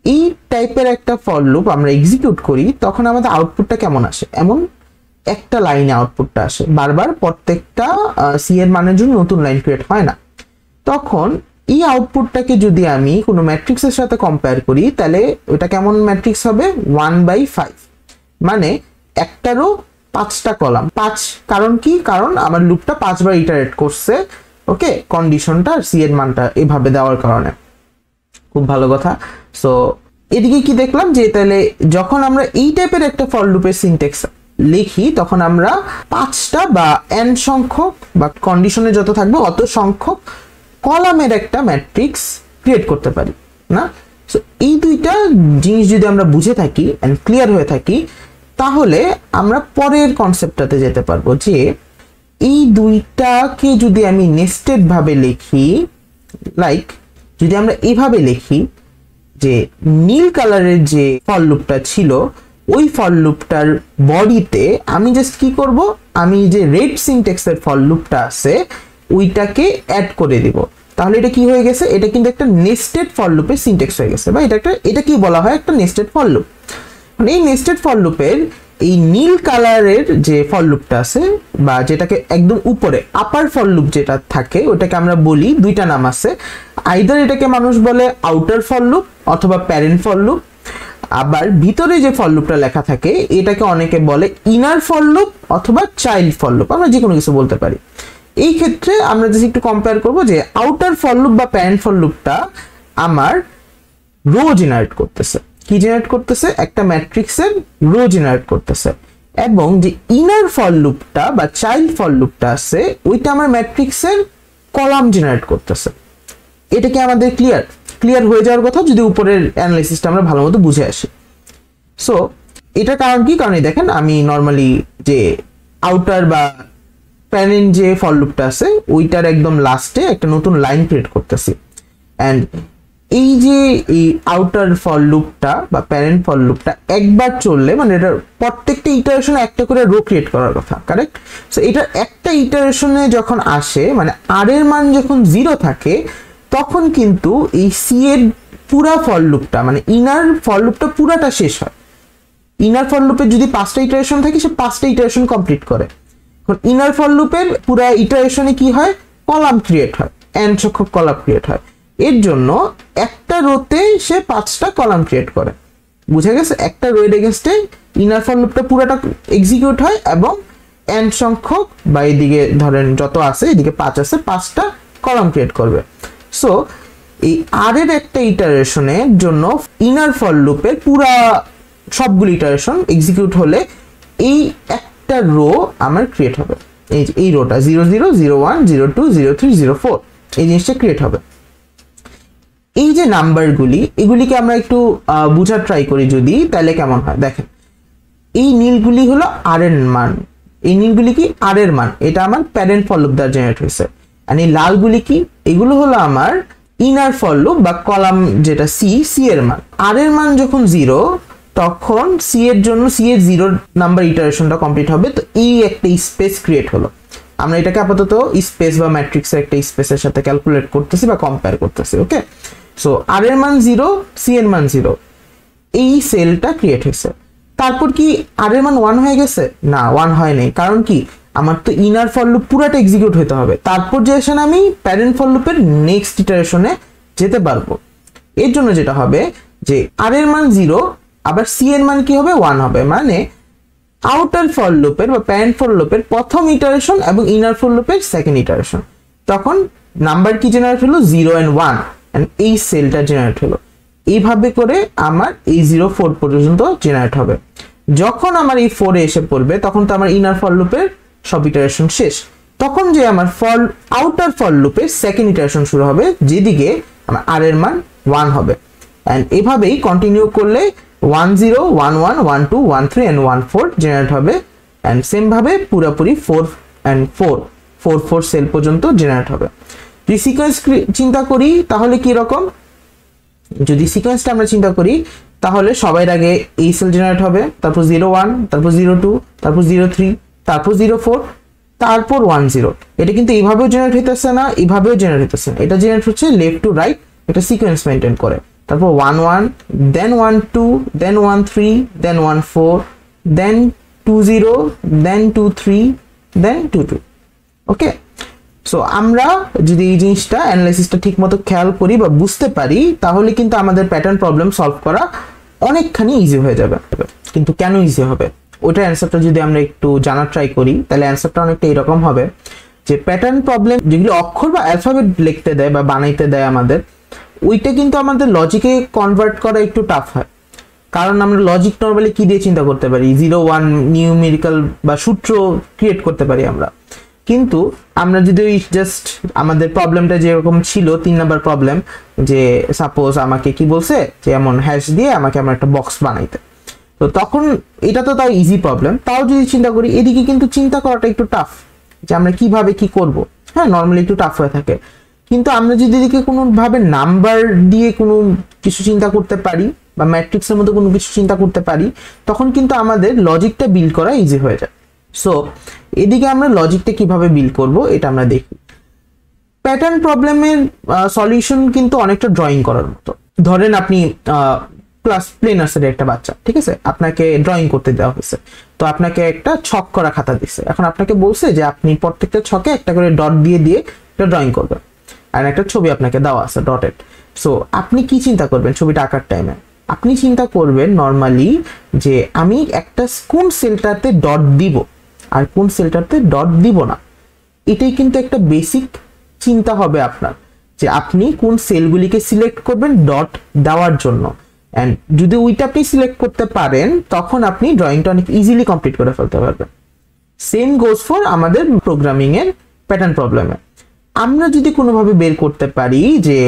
এই টাইপের একটা ফর লুপ আমরা এক্সিকিউট করি তখন আমাদের আউটপুটটা কেমন আসে, এমন একটা লাইনে আউটপুটটা আসে, বারবার প্রত্যেকটা সি এর মানের জন্য নতুন লাইন ক্রিয়েট হয় না। তখন এই আউটপুটটাকে যদি আমি কোনো ম্যাট্রিক্সের সাথে কম্পেয়ার করি তাহলে ওটা কেমন ম্যাট্রিক্স হবে, 1/5, মানে একটারও 5টা কলাম। 5 কারণ কি? কারণ আমার লুপটা 5 বার ইটারেট করছে। ওকে, কন্ডিশনটা আর সি এর মানটা এভাবে দেওয়ার কারণে। খুব ভালো কথা। সো এদিকে কি দেখলাম যে তাহলে যখন আমরা এই টাইপের একটা ফর লুপের সিনট্যাক্স লিখি তখন আমরা 5টা বা n সংখ্যক বা কন্ডিশনে যত থাকবে অত সংখ্যক কলামের একটা ম্যাট্রিক্স ক্রিয়েট করতে পারি না। সো এই দুইটা জিনিস যদি আমরা বুঝে থাকি এন্ড ক্লিয়ার হয়ে থাকি তাহলে আমরা পরের কনসেপ্টটাতে যেতে পারবো, যে এই দুইটাকে যদি আমি নেস্টেড ভাবে লিখি, লাইক যদি আমরা এইভাবে লিখি যে নীল কালারের যে ফর লুপটা ছিল ওই ফর লুপটার বডিতে আমি জাস্ট কি করব, আমি যে রেড সিনট্যাক্সের ফর লুপটা আছে ওইটাকে অ্যাড করে দিব। তাহলে এটা কি হয়ে গেছে, এটা কিন্তু একটা নেস্টেড ফর লুপের সিনট্যাক্স হয়ে গেছে, বা এটা কি বলা হয়, একটা নেস্টেড ফর লুপ। মানে এই নেস্টেড ফর লুপের এই নীল কালারের যে ফর লুপটা আছে বা যেটাকে একদম উপরে আপার ফর লুপ যেটা থাকে ওটাকে আমরা বলি, দুইটা নাম আছে, আইদার এটাকে মানুষ বলে আউটার ফর লুপ অথবা প্যারেন্ট ফর লুপ। আবার ভিতরে যে ফর লুপটা লেখা থাকে এটাকে অনেকে বলে ইনার ফর লুপ অথবা চাইল্ড ফর লুপ, আমরা যে কোনো কিছু বলতে পারি। এই ক্ষেত্রে আমরা যদি একটু কম্পেয়ার করবো যে আউটার ফর লুপ বা প্যারেন্ট ফর লুপটা আমার রো জেনারেট করতেছে, কি জেনারেট করতেছে, একটা ম্যাট্রিক্সের রো জেনারেট করতেছে, এবং যে ইনার ফর লুপটা বা চাইল্ড ফর লুপটা আছে ওইটা আমার ম্যাট্রিক্সের কলাম জেনারেট করতেছে। এটা কি আমাদের ক্লিয়ার হয়ে যাওয়ার কথা যদি উপরের অ্যানালাইসিসটা আমরা ভালো মতো বুঝে আসি। সো এটার কারণ কি, কারণ দেখেন আমি নর্মালি যে আউটার বা প্যারেন্ট যে ফর লুপটা আছে ওইটার একদম লাস্টে একটা নতুন লাইন ক্রিয়েট করতেছি। অ্যান্ড এই যে এই আউটার ফর লুপটা বা প্যারেন্ট ফর লুপটা একবার চললে মানে এটার প্রত্যেকটা ইটারেশনে একটা করে রো ক্রিয়েট করার কথা, কারেক্ট? সো এটার একটা ইটারেশনে যখন আসে মানে আর এর মান যখন 0 থাকে তখন কিন্তু এই সি এর পুরা ফর লুপটা মানে ইনার ফর লুপটা পুরাটা শেষ হয়। ইনার ফর লুপের যদি 5টা ইটারেশন থাকে সে 5টা ইটারেশন কমপ্লিট করে। এখন ইনার ফর লুপের পুরা ইটারেশনে কি হয়, কলাম ক্রিয়েট হয়, n সংখ্যক কলাম ক্রিয়েট হয়। এর জন্য একটা রোতে সে 5টা কলাম ক্রিয়েট করে, বুঝে গেছে? একটা রো এর এগেইনস্টে ইনার ফর লুপটা পুরাটা এক্সিকিউট হয় এবং n সংখ্যক বা এদিকে ধরেন যত আছে এদিকে 5 আছে 5টা কলাম ক্রিয়েট করবে। সো এই আর এর একটা ইটারেশনের জন্য ইনার ফর লুপের পুরা সবগুলো ইটারেশন এক্সিকিউট হলে এই একটা রো আমার ক্রিয়েট হবে, এই রোটা 0 0 0 1 0 2 0 3 0 4 এই জিনিসটা ক্রিয়েট হবে। এই যে নাম্বারগুলি এগুলিকে আমরা একটু বোঝার ট্রাই করি যদি, তাহলে কেমন হয় দেখেন। এই নীলগুলি হলো আর এর মান, এই নীলগুলি কি আর এর মান, এটা আমার প্যারেন্ট ফর লুপ দ্বারা জেনারেট হয়েছে। আর এই লালগুলি কি, এগুলো হলো আমার ইনার ফর লুপ বা কলাম যেটা সি এর মান। আর এর মান যখন 0 তখন সি এর জন্য সি এর 0 নাম্বার ইটারেশনটা কমপ্লিট হবে। তো এই একটা স্পেস ক্রিয়েট হলো, আমরা এটাকে আপাতত স্পেস বা ম্যাট্রিক্সের একটা স্পেসের সাথে ক্যালকুলেট করতেছি বা কম্পেয়ার করতেছি, ওকে? সো আর এর মান 0, সি এর মান 0, এই সেলটা ক্রিয়েট হয়েছে। তারপর কি আর এর মান 1 হয়ে গেছে? না, 1 হয় নাই। কারণ কি, আমার তো ইনার ফর লুপ পুরাটা এক্সিকিউট হতে হবে, তারপর যে আসেন আমি প্যারেন্ট ফর লুপের নেক্সট ইটারেশনে যেতে পারবো। এর জন্য যেটা হবে যে আর এর মান 0 আবার সি এর মান কি হবে, 1 হবে। মানে আউটার ফর লুপের বা প্যারেন্ট ফর লুপের প্রথম ইটারেশন এবং ইনার ফর লুপের সেকেন্ড ইটারেশন, তখন নাম্বার কি জেনারেট হলো, 0 and 1, এন্ড এই সেলটা জেনারেট হলো। এইভাবে করে আমার এই 0 4 পর্যন্ত জেনারেট হবে। যখন আমার এই 4 এ এসে পড়বে তখন তো আমার ইনার ফর লুপের সব ইটারেশন শেষ, তখন যে আমার ফর আউটার ফর লুপের সেকেন্ড ইটারেশন শুরু হবে, যেদিকে আমার আর এর মান 1 হবে। এন্ড এভাবেই কন্টিনিউ করলে 1 0 1 1 1 2 1 3 and 1 4 জেনারেট হবে। এন্ড সেম ভাবে পুরোপুরি 4 and 4 4 4 সেল পর্যন্ত জেনারেট হবে। যদি সিকোয়েন্স চিন্তা করি তাহলে কি রকম, যদি সিকোয়েন্সটা আমরা চিন্তা করি তাহলে সবার আগে এই সেল জেনারেট হবে, তারপর 0 1, তারপর 0 2, তারপর 0 3, তারপর 0 4, তারপর 1 0। এটা কিন্তু এইভাবেও জেনারেট হইতেছে না, এইভাবেও জেনারেট হইতেছে না, এটা জেনারেট হচ্ছে লেফট টু রাইট একটা সিকোয়েন্স মেইনটেইন করে। তারপর 1 1, দেন 1 2, দেন 1 3, দেন 1 4, দেন 2 0, দেন 2 3, দেন 2 2, ওকে? সো আমরা যদি এই জিনিসটা অ্যানালাইসিসটা ঠিকমতো খেয়াল করি বা বুঝতে পারি তাহলে কিন্তু আমাদের প্যাটার্ন প্রবলেম সলভ করা অনেকখানি ইজি হয়ে যাবে। কিন্তু কেন ইজি হবে ওটার অ্যান্সারটা যদি আমরা একটু জানার ট্রাই করি তাহলে অ্যান্সারটা অনেকটা এরকম হবে যে প্যাটার্ন প্রবলেম যেগুলো অক্ষর বা অ্যালফাবেট লিখতে দেয় বা বানাইতে দেয় আমাদের, ওইটা কিন্তু আমাদের লজিকে কনভার্ট করা একটু টাফ হয়। কারণ আমরা লজিক নরমালি কি দিয়ে চিন্তা করতে পারি, 0 1 নিউমেরিক্যাল বা সূত্র ক্রিয়েট করতে পারি আমরা। কিন্তু আমরা যদি জাস্ট আমাদের প্রবলেমটা যেরকম ছিল 3 নাম্বার প্রবলেম, যে সাপোজ আমাকে কি বলছে যে এমন হ্যাশ দিয়ে আমাকে আমার একটা বক্স বানাইতে, তো তখন এটা তো তাও ইজি প্রবলেম, তাও যদি চিন্তা করি এদিকে কিন্তু চিন্তা করাটা একটু টাফ যে আমরা কিভাবে কি করব। হ্যাঁ, নর্মালি একটু টাফ হয়ে থাকে। কিন্তু আমরা যদি এদিকে কোনোভাবে নাম্বার দিয়ে কোনো কিছু চিন্তা করতে পারি বা ম্যাট্রিক্সের মধ্যে কোনো কিছু চিন্তা করতে পারি, তখন কিন্তু আমাদের লজিকটা বিল্ড করা ইজি হয়ে যায়। সো এদিকে আমরা লজিকটা কিভাবে বিল্ড করব এটা আমরা দেখি। প্যাটার্ন প্রবলেমের সলিউশন কিন্তু অনেকটা ড্রয়িং করার মতো। ধরেন আপনি ক্লাস প্লে নার্সারির একটা বাচ্চা, ঠিক আছে, আপনাকে ড্রয়িং করতে দেওয়া হয়েছে, তো আপনাকে একটা ছক করা খাতা দিচ্ছে। এখন আপনাকে বলছে যে আপনি প্রত্যেকটা ছকে একটা করে ডট দিয়ে দিয়ে একটা ড্রয়িং করবেন, আর একটা ছবি আপনাকে দেওয়া আছে ডটেড। সো আপনি কি চিন্তা করবেন ছবিটা আঁকার টাইমে? আপনি চিন্তা করবেন নর্মালি যে আমি একটা কোন সেলটাতে ডট দিব আর কোন সেলটাতে ডট দিব না। এটাই কিন্তু একটা বেসিক চিন্তা হবে আপনার, যে আপনি কোন সেলগুলিকে সিলেক্ট করবেন ডট দেওয়ার জন্য। অ্যান্ড যদি ওইটা আপনি সিলেক্ট করতে পারেন তখন আপনি ড্রয়িংটা অনেক ইজিলি কমপ্লিট করে ফেলতে পারবেন। সেম গোজ ফর আমাদের প্রোগ্রামিং এর প্যাটার্ন প্রবলেমে। আমরা যদি কোনোভাবে বের করতে পারি যে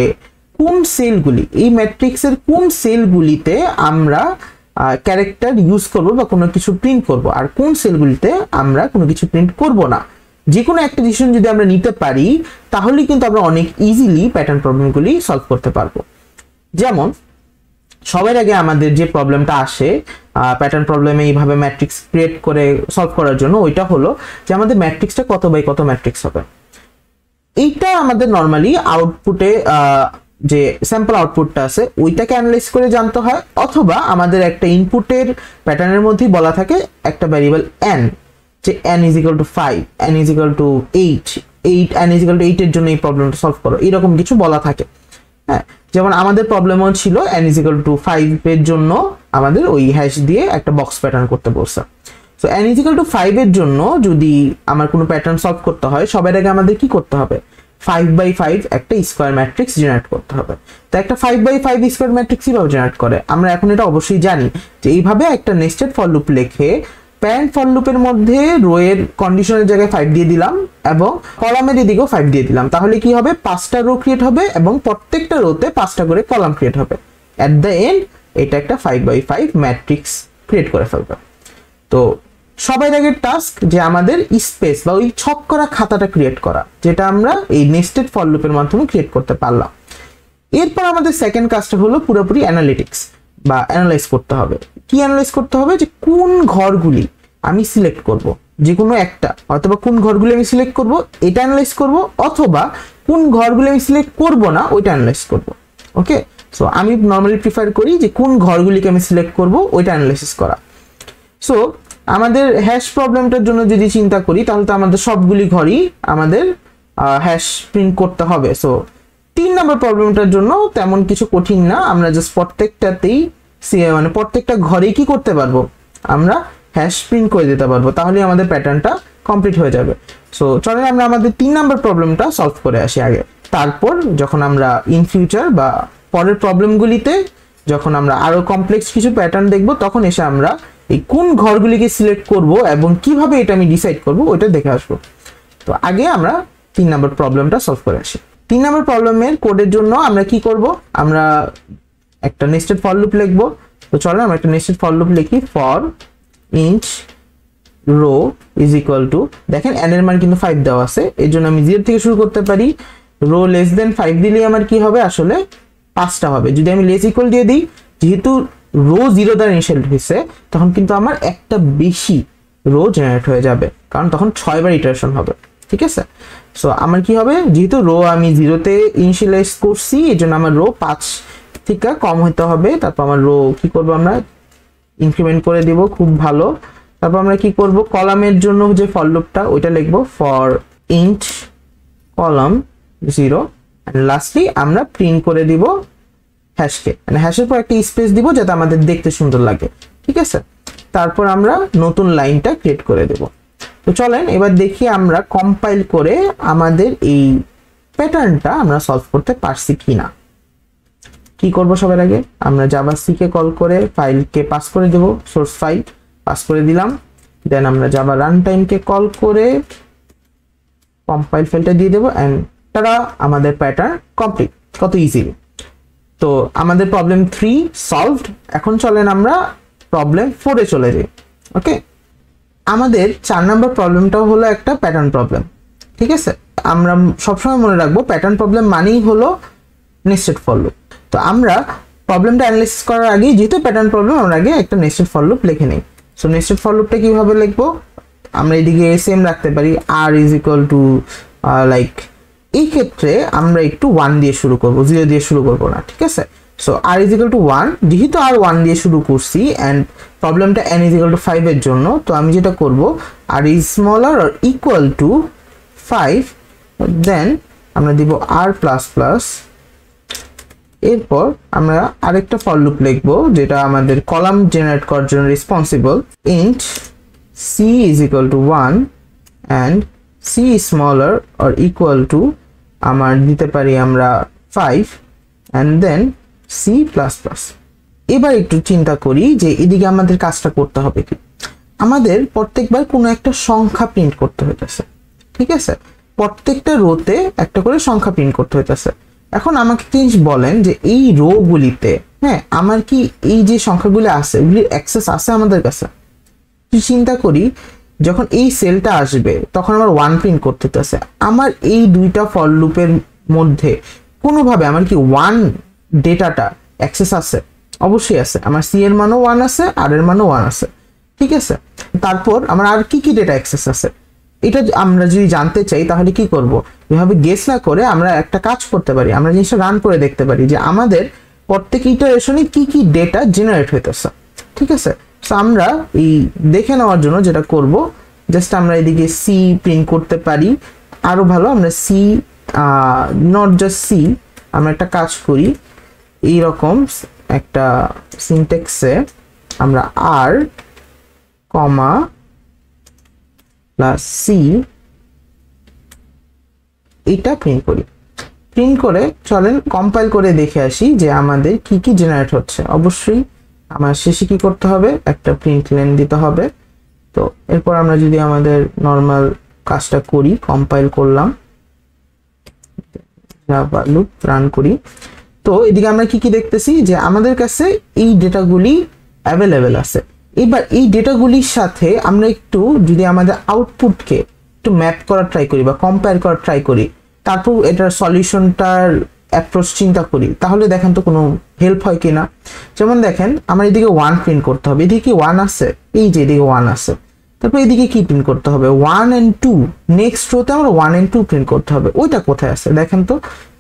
কোন সেলগুলি, এই ম্যাট্রিক্সের কোন সেলগুলিতে আমরা ক্যারেক্টার ইউজ করব বা কোনো কিছু প্রিন্ট করব, আর কোন সেলগুলিতে আমরা কোনো কিছু প্রিন্ট করব না, যে কোনো একটা ডিসিশন যদি আমরা নিতে পারি তাহলে কিন্তু আমরা অনেক ইজিলি প্যাটার্ন প্রবলেমগুলি সলভ করতে পারবো। যেমন সবার আগে আমাদের যে প্রবলেমটা আসে প্যাটার্ন প্রবলেমে এইভাবে ম্যাট্রিক্স ক্রিয়েট করে সলভ করার জন্য, ওইটা হলো যে আমাদের ম্যাট্রিক্সটা কত বাই কত ম্যাট্রিক্স হবে। এইটা আমাদের নর্মালি আউটপুটে যে স্যাম্পল আউটপুটটা আছে ওইটাকে অ্যানালাইজ করে জানতে হয়, অথবা আমাদের একটা ইনপুটের প্যাটার্নের মধ্যেই বলা থাকে একটা ভ্যারিয়েবল n, যে n is equal to 5, n is equal to 8, n is equal to 8 এর জন্য এই প্রবলেমটা সলভ করো, এরকম কিছু বলা থাকে। হ্যাঁ, যেমন আমাদের প্রবলেমও ছিল n is equal to 5 এর জন্য আমাদের ওই হ্যাশ দিয়ে একটা বক্স প্যাটার্ন করতে বলছে। So n is equal to 5 এর জন্য যদি আমার কোনো প্যাটার্ন সলভ করতে হয় সবার আগে আমাদের কি করতে হবে? 5/5 একটা স্কয়ার ম্যাট্রিক্স জেনারেট করতে হবে। তো একটা 5/5 স্কয়ার ম্যাট্রিক্স কিভাবে জেনারেট করে আমরা এখন এটা অবশ্যই জানি, যে এইভাবে একটা নেস্টেড ফর লুপ লিখে প্যারেন্ট ফর লুপের মধ্যে রো এর কন্ডিশনের জায়গায় 5 দিয়ে দিলাম এবং কলামের এদিকেও 5 দিয়ে দিলাম, তাহলে কি হবে? 5টা রো ক্রিয়েট হবে এবং প্রত্যেকটা রোতে 5টা করে কলাম ক্রিয়েট হবে। এট দ্য এন্ড এটা একটা 5/5 ম্যাট্রিক্স ক্রিয়েট করে ফেলবে। তো সবার আগের টাস্ক যে আমাদের স্পেস বা ওই ছক করা খাতাটা ক্রিয়েট করা, যেটা আমরা এই নেস্টেড ফর লুপের মাধ্যমে ক্রিয়েট করতে পারলাম। এরপর আমাদের সেকেন্ড কাজটা হলো পুরোপুরি অ্যানালিটিক্স বা অ্যানালাইজ করতে হবে। কি অ্যানালাইজ করতে হবে? যে কোন ঘরগুলি আমি সিলেক্ট করব, যে কোনো একটা, অথবা কোন ঘরগুলি আমি সিলেক্ট করব এটা অ্যানালাইজ করব, অথবা কোন ঘরগুলি আমি সিলেক্ট করব না ওইটা অ্যানালাইজ করব। ওকে, সো আমি নর্মালি প্রিফার করি যে কোন ঘরগুলিকে আমি সিলেক্ট করব ওইটা অ্যানালাইসিস করা। সো আমাদের হ্যাশ প্রবলেমটার জন্য যদি চিন্তা করি তাহলে তো আমাদের সবগুলি ঘরই আমাদের হ্যাশ প্রিন্ট করতে হবে। সো 3 নম্বর প্রবলেমটার জন্য তেমন কিছু কঠিন না, আমরা জাস্ট প্রত্যেকটাতেই মানে প্রত্যেকটা ঘরেই কি করতে পারবো? আমরা হ্যাশ প্রিন্ট করে দিতে পারবো, তাহলে আমাদের প্যাটার্নটা কমপ্লিট হয়ে যাবে। সো চলেন আমরা আমাদের 3 নম্বর প্রবলেমটা সলভ করে আসি আগে, তারপর যখন আমরা ইন ফিউচার বা পরের প্রবলেমগুলিতে যখন আমরা আরো কমপ্লেক্স কিছু প্যাটার্ন দেখবো তখন এসে আমরা এই কোন ঘরগুলিকে সিলেক্ট করব এবং কিভাবে এটা আমি ডিসাইড করব ওইটা দেখে আসবো। তো আগে আমরা 3 নম্বর প্রবলেমটা সলভ করে আসি। 3 নম্বর প্রবলেমের কোডের জন্য আমরা কি করব? আমরা একটা নেস্টেড ফর লুপ লিখবো। তো চলো আমরা একটা নেস্টেড ফর লুপ লিখি, for each row is equal to, দেখেন n এর মান কিন্তু 5 দেওয়া আছে, এর জন্য আমি 0 থেকে শুরু করতে পারি। রো লেস দেন 5 দিলে আমার কি হবে? আসলে 5টা হবে। যদি আমি লেস ইকুয়াল দিয়ে দিই, যেহেতু রো 0 দ্বারা ইনিশিয়াল হয়েছে তখন কিন্তু আমার একটা বেশি রো জেনারেট হয়ে যাবে, কারণ তখন 6 বার ইটারেশন হবে। ঠিক আছে, সো আমার কি হবে? যেহেতু রো আমি 0-তে ইনিশিয়ালাইজ করছি এর জন্য আমার রো 5 থেকে কম হতে হবে। তারপর আমার রো কি করব? আমরা ইনক্রিমেন্ট করে দিব, খুব ভালো। তারপর আমরা কি করব? কলামের জন্য যে ফর লুপটা ওইটা লিখব, for each column 0, and lastly আমরা প্রিন্ট করে দিব হ্যাশকে, মানে হ্যাশের পর একটা স্পেস দিব যাতে আমাদের দেখতে সুন্দর লাগে। ঠিক আছে, তারপর আমরা নতুন লাইনটা ক্রিয়েট করে দেব। তো চলেন এবার দেখি আমরা কম্পাইল করে আমাদের এই প্যাটার্নটা আমরা সলভ করতে পারছি কিনা। কি করব? সবার আগে আমরা জাভা-সি কে কল করে ফাইলকে পাস করে দেব, সোর্স ফাইল পাস করে দিলাম। দেন আমরা জাভা রান টাইম কে কল করে কম্পাইল ফাইলটা দিয়ে দেব, এন্ড তারা আমাদের প্যাটার্ন কমপ্লিট। কত ইজিলি। তো আমাদের প্রবলেম 3 সলভড। এখন চলেন আমরা প্রবলেম 4 এ চলে যাই। ওকে, আমাদের 4 নম্বর প্রবলেমটাও হলো একটা প্যাটার্ন প্রবলেম। ঠিক আছে, আমরা সবসময় মনে রাখবো প্যাটার্ন প্রবলেম মানেই হলো নেস্টেড ফর লুপ। তো আমরা প্রবলেমটা অ্যানালাইসিস করার আগে যেহেতু প্যাটার্ন প্রবলেম, আমরা আগে একটা নেস্টেড ফর লুপ লিখে নিই। সো নেস্টেড ফর লুপটা কিভাবে লিখবো, আমরা এদিকে সেম রাখতে পারি, আর ইজ ইকুয়াল টু লাইক, এই ক্ষেত্রে আমরা একটু 1 দিয়ে শুরু করব, 0 দিয়ে শুরু করব না, ঠিক আছে। So r is equal to 1, যেহেতু আর 1 দিয়ে শুরু করছি অ্যান্ড প্রবলেমটা n ইজ ইকুয়াল টু 5 এর জন্য, তো আমি যেটা করব R is smaller or equal to 5, then আমরা দিব আর প্লাস প্লাস, এরপর আমরা আরেকটা ফর লুপ লিখবো যেটা আমাদের কলাম জেনারেট করার জন্য responsible, int c is equal to 1 and c smaller or equal to আমার দিতে পারি আমরা 5 and then c plus plus. এবার একটু চিন্তা করি যে এদিকে আমাদের কাজটা করতে হবে কি, আমাদের প্রত্যেকবার কোনো একটা সংখ্যা প্রিন্ট করতে হইতেছে, ঠিক আছে, প্রত্যেকটা রোতে একটা করে সংখ্যা প্রিন্ট করতে হইতেছে। এখন আমাকে জিনিস বলেন যে এই রো গুলিতে, হ্যাঁ, আমার কি এই যে সংখ্যাগুলি আছে ওগুলির অ্যাক্সেস আছে আমাদের কাছে? চিন্তা করি যখন এই সেলটা আসবে তখন আমার 1 প্রিন্ট করতে হইতেছে, আমার এই দুইটা ফর লুপের মধ্যে কোনোভাবে আমার কি 1 ডেটাটা অ্যাক্সেস আছে? অবশ্যই আছে, আমার c এর মানও 1 আছে, r এর মানও 1 আছে, ঠিক আছে। তারপর আমার আর কি কি ডেটা অ্যাক্সেস আছে এটা আমরা যদি জানতে চাই তাহলে কি করব, এভাবে গেস না করে আমরা একটা কাজ করতে পারি, আমরা জিনিসটা রান করে দেখতে পারি যে আমাদের প্রত্যেক ইটারেশনে কি কি ডেটা জেনারেট হইতেছে, ঠিক আছে। সো আমরা এই দেখে নেওয়ার জন্য যেটা করব, জাস্ট আমরা এদিকে c প্রিন্ট করতে পারি, আরো ভালো আমরা c নট জাস্ট c, আমরা একটা কাজ করি এইরকম একটা সিনট্যাক্সে আমরা r কমা প্লাস c এটা প্রিন্ট করি। প্রিন্ট করে চলেন কম্পাইল করে দেখে আসি যে আমাদের কি কি জেনারেট হচ্ছে। অবশ্যই আমার শেষে কি করতে হবে, একটা প্রিন্ট লাইন দিতে হবে। তো এরপর আমরা যদি আমাদের নরমাল কাজটা করি, কম্পাইল করলাম, জাভা লুপ রান করি, তো এদিকে আমরা কি কি দেখতেছি যে আমাদের কাছে এই ডেটাগুলি অ্যাভেলেবেল আছে। এবার এই ডেটাগুলির সাথে আমরা একটু যদি আমাদের আউটপুটকে একটু ম্যাপ করার ট্রাই করি বা কম্পেয়ার করার ট্রাই করি, তারপর এটার সলিউশনটার অ্যাপ্রোচ চিন্তা করি, তাহলে দেখেন তো কোনো হেল্প হয় কিনা। যেমন দেখেন আমার এদিকে 1 প্রিন্ট করতে হবে, এদিকে কি 1 আছে, এই যে এদিকে 1 আছে, তারপর এদিকে কি প্রিন্ট করতে হবে 1 and 2, নেক্সট রোতে আমরা 1 and 2 প্রিন্ট করতে হবে, ওইটা কোথায় আছে দেখেন তো,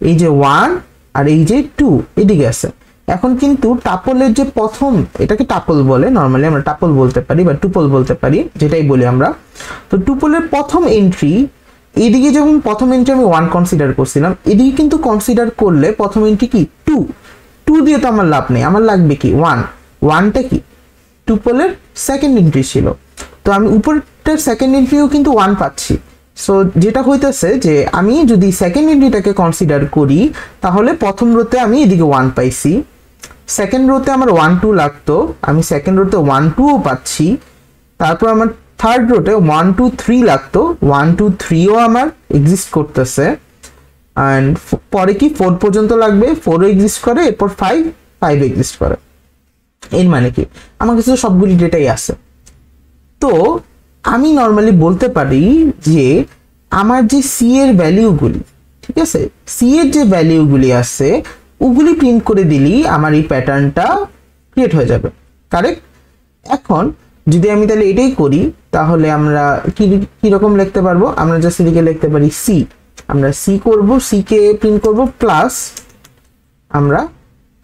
এই যে 1 আর এই যে 2 এদিকে আছে। এখন কিন্তু টাপলের যে প্রথম, এটাকে টাপল বলে, নরমালি আমরা টাপল বলতে পারি বা টুপল বলতে পারি, যেটাই বলি আমরা। তো টুপলের প্রথম এন্ট্রি, এদিকে যখন প্রথম এন্ট্রি আমি 1 কনসিডার করছিলাম, এদিকে কিন্তু কনসিডার করলে প্রথম এন্ট্রি কি 2 দিয়ে তো আমার লাভ নেই, আমার লাগবে কি 1টা কি টুপলের সেকেন্ড এন্ট্রি ছিল, তো আমি উপরটার সেকেন্ড এন্ট্রিও কিন্তু 1 পাচ্ছি। সো যেটা হইতেছে যে আমি যদি সেকেন্ড এন্ট্রিটাকে কনসিডার করি তাহলে প্রথম রোতে আমি এদিকে 1 পাইছি, সেকেন্ড রোতে আমার 1 2 লাগতো, আমি সেকেন্ড রোতে 1 2ও পাচ্ছি, তারপর আমার থার্ড রোতে 1 2 3 লাগতো, 1 2 3ও আমার এক্সিস্ট করতেছে, অ্যান্ড পরে কি 4 পর্যন্ত লাগবে, 4ও এক্সিস্ট করে, এরপর 5 এক্সিস্ট করে। এর মানে কি আমার কাছে সবগুলি ডেটাই আছে। তো আমি নর্মালি বলতে পারি যে আমার যে c এর ভ্যালিউগুলি, ঠিক আছে, c এর যে ভ্যালিউগুলি আছে ওগুলি প্রিন্ট করে দিলেই আমার এই প্যাটার্নটা ক্রিয়েট হয়ে যাবে, কারেক্ট। এখন যদি আমি তাহলে এটাই করি তাহলে আমরা কি রকম লিখতে পারবো, আমরা জাস্ট এদিকে লিখতে পারি c, আমরা c করব, c কে প্রিন্ট করব প্লাস আমরা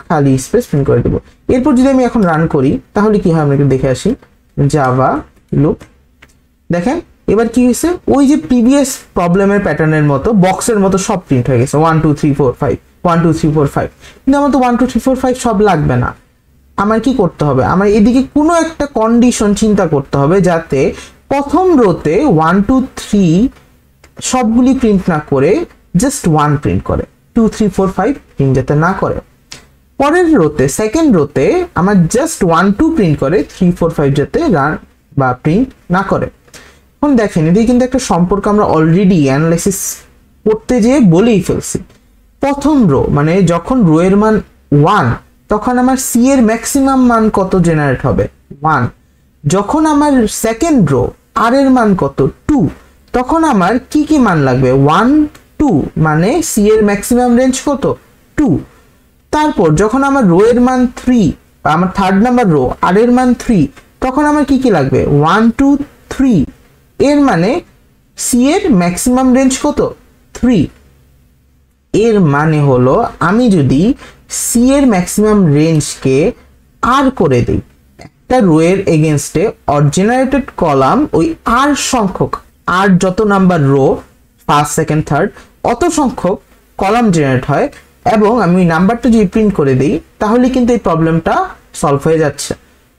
খালি স্পেস প্রিন্ট করে দেব। এরপর যদি আমি এখন রান করি তাহলে কি হয় আমরা একটু দেখে আসি, জাভা লুপ দেখেন এবার কি হয়েছে, ওই যে প্রিভিয়াস প্রবলেমের প্যাটার্নের মতো বক্সের মতো সব প্রিন্ট হয়ে গেছে 1 2 3 4 5 1 2 3 4 5, কিন্তু আমার তো 1 2 3 4 5 সব লাগবে না। আমার কি করতে হবে, আমার এদিকে কোনো একটা কন্ডিশন চিন্তা করতে হবে যাতে প্রথম রোতে 1 2 3 সবগুলি প্রিন্ট না করে জাস্ট 1 প্রিন্ট করে, 2 3 4 5 প্রিন্ট যাতে না করে। পরের রোতে সেকেন্ড রোতে আমার জাস্ট 1 2 প্রিন্ট করে, 3 4 5 যাতে রান বা প্রিন্ট না করে। এখন দেখেন এদিকে কিন্তু একটা সম্পর্ক আমরা অলরেডি অ্যানালাইসিস করতে যেয়ে বলেই ফেলছি। প্রথম রো মানে যখন রো এর মান 1 তখন আমার c এর ম্যাক্সিমাম মান কত জেনারেট হবে 1, যখন আমার সেকেন্ড রো r এর মান কত 2 তখন আমার কি কি মান লাগবে 1 2 মানে সি এর ম্যাক্সিমাম রেঞ্জ কত 2। তারপর যখন আমার রো এর মান 3 বা আমার থার্ড নাম্বার রো আর এর মান 3 তখন আমার কি কি লাগবে 1 2 3 এর মানে সি এর ম্যাক্সিমাম রেঞ্জ কত 3। এর মানে হলো আমি যদি সি এর ম্যাক্সিমাম রেঞ্জকে আর করে দিই একটা রো এর এগেইনস্টে অর জেনারেটেড কলাম ওই আর সংখ্যক আর যত number rho first second third অত সংখ্যক কলাম জেনারেট হয় এবং আমি ওই নাম্বারটা যদি প্রিন্ট করে দিই তাহলে কিন্তু এই প্রবলেমটা সলভ হয়ে যাচ্ছে।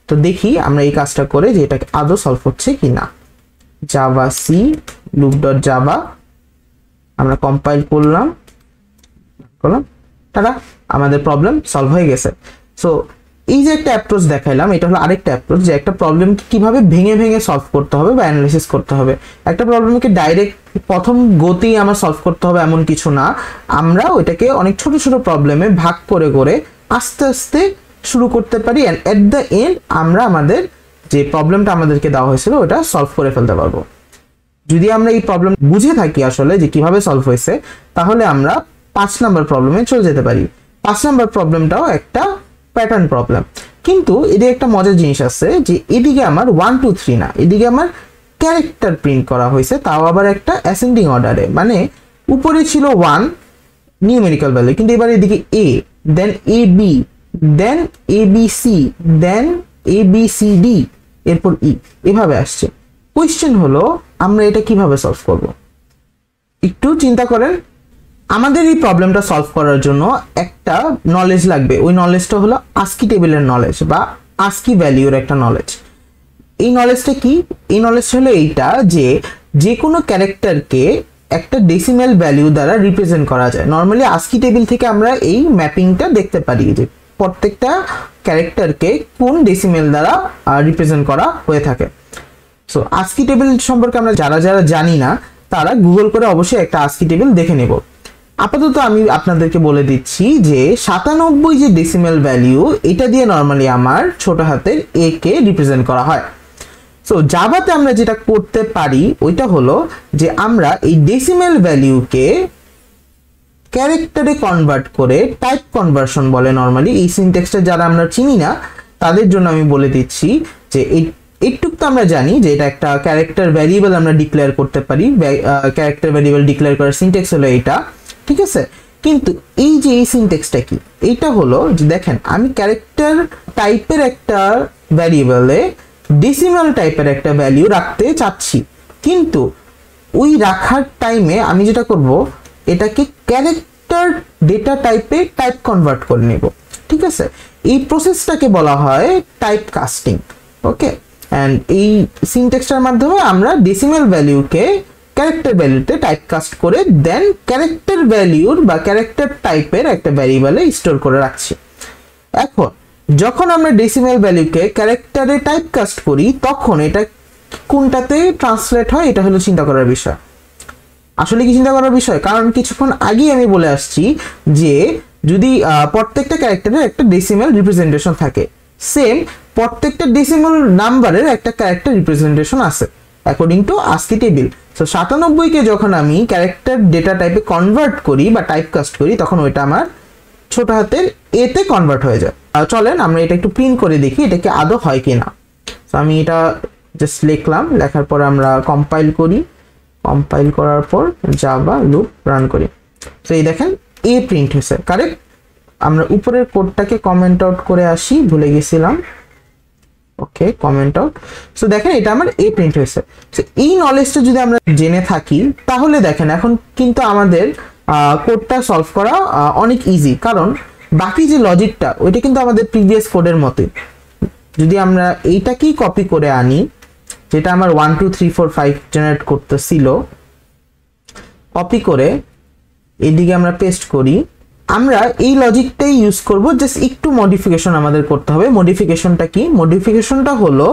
তো দেখি আমরা এই কাজটা করে যে এটা আদৌ সলভ হচ্ছে কিনা। জাভা সি loop.java আমরা কম্পাইল করলাম তারা আমাদের প্রবলেম সলভ হয়ে গেছে। সো এই যে একটা অ্যাপ্রোচ দেখাইলাম এটা হলো আরেকটা অ্যাপ্রোচ যে একটা প্রবলেমকে কিভাবে ভেঙে ভেঙে সলভ করতে হবে বা অ্যানালাইসিস করতে হবে। একটা প্রবলেমকে ডাইরেক্ট প্রথম গতেই আমার সলভ করতে হবে এমন কিছু না, আমরা ওইটাকে অনেক ছোট ছোট প্রবলেমে ভাগ করে করে আস্তে আস্তে শুরু করতে পারি এন্ড এট দ্য এন্ড আমরা আমাদের যে প্রবলেমটা আমাদেরকে দেওয়া হয়েছিল ওটা সলভ করে ফেলতে পারবো। যদি আমরা এই প্রবলেম বুঝে থাকি আসলে যে কিভাবে সলভ হয়েছে তাহলে আমরা 5 নাম্বার প্রবলেমে চলে যেতে পারি। 5 নাম্বার প্রবলেমটাও একটা প্যাটার্ন প্রবলেম, কিন্তু এদিকে একটা মজার জিনিস আছে যে এদিকে আমার 1 2 3 না, এদিকে আমার ক্যারেক্টার প্রিন্ট করা হয়েছে, তাও আবার একটা অ্যাসেন্ডিং অর্ডারে। মানে উপরে ছিল 1 নিউমেরিক্যাল ভ্যালু, কিন্তু এবার এদিকে a then a b then a b c then a b c d এরপর e এভাবে আসছে। কোশ্চেন হলো আমরা এটা কিভাবে সলভ করব? একটু চিন্তা করেন। আমাদের এই প্রবলেমটা সলভ করার জন্য একটা নলেজ লাগবে, ওই নলেজটা হলো আস্কি টেবিলের নলেজ বা আস্কি ভ্যালুর একটা নলেজ। এই নলেজটা কি? এই নলেজটা হলো এইটা যে যে কোনো ক্যারেক্টারকে একটা ডেসিমেল ভ্যালু দ্বারা রিপ্রেজেন্ট করা যায়। নর্মালি আস্কি টেবিল থেকে আমরা এই ম্যাপিংটা দেখতে পারি যে প্রত্যেকটা ক্যারেক্টারকে কোন ডেসিমেল দ্বারা রিপ্রেজেন্ট করা হয়ে থাকে। সো আস্কি টেবিল সম্পর্কে আমরা যারা যারা জানি না তারা গুগল করে অবশ্যই একটা আস্কি টেবিল দেখে নেব। আপাতত আমি আপনাদেরকে বলে দিচ্ছি যে 97 যে ডেসিমেল ভ্যালু এটা দিয়ে নর্মালি আমার ছোট হাতের a কে রিপ্রেজেন্ট করা হয়। সো জাভাতে আমরা যেটা করতে পারি ওইটা হলো যে আমরা এই ডেসিমেল ভ্যালুকে ক্যারেক্টারে কনভার্ট করে টাইপ কনভার্সন বলে নর্মালি। এই সিনট্যাক্সটা যারা আমরা চিনি না তাদের জন্য আমি বলে দিচ্ছি যে এইটুক তো আমরা জানি যে এটা একটা ক্যারেক্টার ভ্যারিয়েবল আমরা ডিক্লেয়ার করতে পারি। ক্যারেক্টার ভ্যারিয়েবল ডিক্লেয়ার করার সিনট্যাক্স হলো এইটা, ঠিক আছে। কিন্তু এই যে এই সিনট্যাক্সটা কি, এইটা হলো যে দেখেন আমি ক্যারেক্টার টাইপের একটা ভ্যারিয়েবলে ডেসিমাল টাইপের একটা ভ্যালু রাখতে চাচ্ছি, কিন্তু ওই রাখার টাইমে আমি যেটা করব এটাকে ক্যারেক্টার ডেটা টাইপে টাইপ কনভার্ট করে নেব, ঠিক আছে। এই প্রসেসটাকে বলা হয় টাইপ কাস্টিং, ওকে। অ্যান্ড এই সিনট্যাক্সটার মাধ্যমে আমরা ডেসিমাল ভ্যালুকে ক্যারেক্টার ভ্যালুতে টাইপ কাস্ট করে দেন ক্যারেক্টার ভ্যালুর বা ক্যারেক্টার টাইপের একটা ভ্যারিয়েবলে স্টোর করে রাখছি। এখন যখন আমরা ডেসিমাল ভ্যালুকে ক্যারেক্টারে টাইপ কাস্ট করি তখন এটা কোনটাতে ট্রান্সলেট হয় এটা হলো চিন্তা করার বিষয়। আসলে কি চিন্তা করার বিষয়? কারণ কিছুক্ষণ আগেই আমি বলে আসছি যে যদি প্রত্যেকটা ক্যারেক্টারের একটা ডেসিমাল রিপ্রেজেন্টেশন থাকে, সেম প্রত্যেকটা ডেসিমাল নাম্বারের একটা ক্যারেক্টার রিপ্রেজেন্টেশন আছে according to ASCII table. So 97 কে যখন আমি ক্যারেক্টার ডেটা টাইপে কনভার্ট করি বা টাইপ কাস্ট করি তখন ওইটা আমার ছোট হাতের এ তে কনভার্ট হয়ে যায়। চলেন আমরা এটা একটু প্রিন্ট করে দেখি এটা কি আদৌ হয় কিনা। তো আমি এটা জাস্ট লিখলাম, লেখার পর আমরা কম্পাইল করি, কম্পাইল করার পর জাভা লুপ রান করি। তো এই দেখেন এ প্রিন্ট হয়েছে, কারেক্ট। আমরা উপরের কোডটাকে কমেন্ট আউট করে আসি, ভুলে গেছিলাম, ওকে কমেন্ট আউট। সো দেখেন এটা আমার এ প্রিন্ট হয়েছে। সো এই নলেজটা যদি আমরা জেনে থাকি তাহলে দেখেন এখন কিন্তু আমাদের কোডটা সলভ করা অনেক ইজি, কারণ বাকি যে লজিকটা ওইটা কিন্তু আমাদের প্রিভিয়াস কোডের মতোই। যদি আমরা এইটাকেই কপি করে আনি যেটা আমার 1 2 3 4 5 জেনারেট করতেছিল, কপি করে এদিকে আমরা পেস্ট করি, আমরা এই লজিকটাই ইউজ করব, জাস্ট একটু মডিফিকেশন আমাদের করতে হবে। মডিফিকেশনটা কি? মডিফিকেশনটা হলো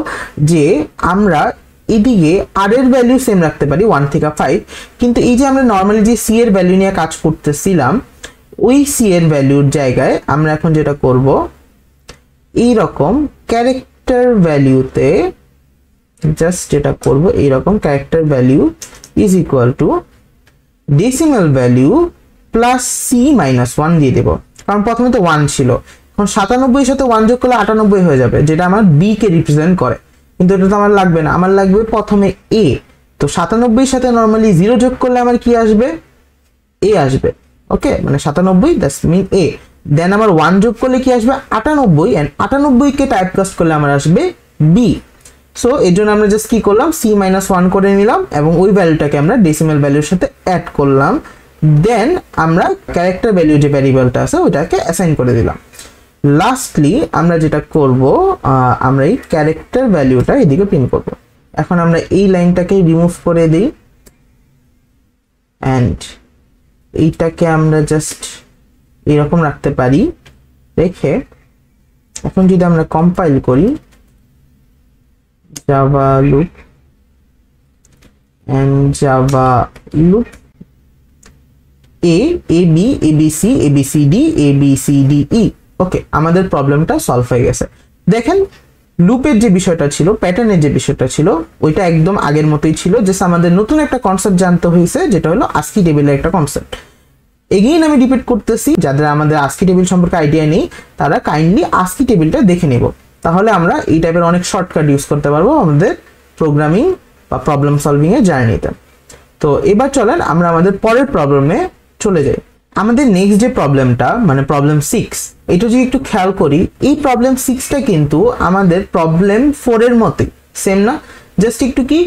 যে আমরা এদিকে আর এর ভ্যালু সেম রাখতে পারি 1 থেকে 5, কিন্তু এই যে আমরা নর্মালি যে সি এর ভ্যালু নিয়ে কাজ করতেছিলাম ওই সি এর ভ্যালুর জায়গায় আমরা এখন যেটা করব এইরকম ক্যারেক্টার ভ্যালুতে জাস্ট যেটা করব এইরকম character value is equal to decimal value plus c minus 1 দিয়ে দেব, কারণ প্রথমে তো 1 ছিল, এখন 97 সাথে 1 যোগ করলে 98 হয়ে যাবে, যেটা আমার বি কে রিপ্রেজেন্ট করে। কিন্তু এটা তো আমার লাগবে না, আমার লাগবে প্রথমে এ। তো 97 সাথে নরমালি 0 যোগ করলে আমার কি আসবে, এ আসবে। ওকে, মানে 97 দ্যাটস মিন এ। দেন আমার 1 যোগ করলে কি আসবে, 98, এন্ড 98 কে টাইপকাস্ট করলে আমার আসবে বি। সো এর জন্য আমরা জাস্ট কি করলাম, সি মাইনাস 1 করে নিলাম এবং ওই ভ্যালুটাকে আমরা ডেসিমাল ভ্যালুর সাথে অ্যাড করলাম। দেন আমরা ক্যারেক্টার ভ্যালু যে ভ্যারিয়েবলটা আছে ওইটাকে অ্যাসাইন করে দিলাম। লাস্টলি আমরা যেটা করব, আমরা এই ক্যারেক্টার ভ্যালুটা এদিকে প্রিন্ট করব। এখন আমরা এই লাইনটাকে রিমুভ করে দিই অ্যান্ড এইটাকে আমরা জাস্ট এরকম রাখতে পারি। রেখে এখন যদি আমরা কম্পাইল করি Java loop and Java loop A B ABC ABCD ABCDE, okay, আমাদের প্রবলেমটা সলভ হয়ে গেছে। দেখেন লুপের যে বিষয়টা ছিল, প্যাটার্নের যে বিষয়টা ছিল, ওইটা একদম আগের মতোই ছিল, জাস্ট আমাদের নতুন একটা কনসেপ্ট জানতে হয়েছে, যেটা হলো আস্কি টেবিলের একটা কনসেপ্ট। এগেইন আমি রিপিট করতেছি, যাদের আমাদের আস্কি টেবিল সম্পর্কে আইডিয়া নেই তারা কাইন্ডলি আস্কি টেবিলটা দেখে নেব, তাহলে আমরা এই টাইপের অনেক শর্টকাট ইউজ করতে পারবো আমাদের প্রোগ্রামিং বা প্রবলেম সলভিং এর জার্নিতে। তো এবার চলেন আমরা আমাদের পরের প্রবলেমে চলে যাই। আমাদের নেক্সট যে প্রবলেমটা মানে প্রবলেম 6, এটা যদি একটু খেয়াল করি, এই প্রবলেম 6টা কিন্তু আমাদের প্রবলেম 4 এর মতোই, সেম না, জাস্ট একটু কি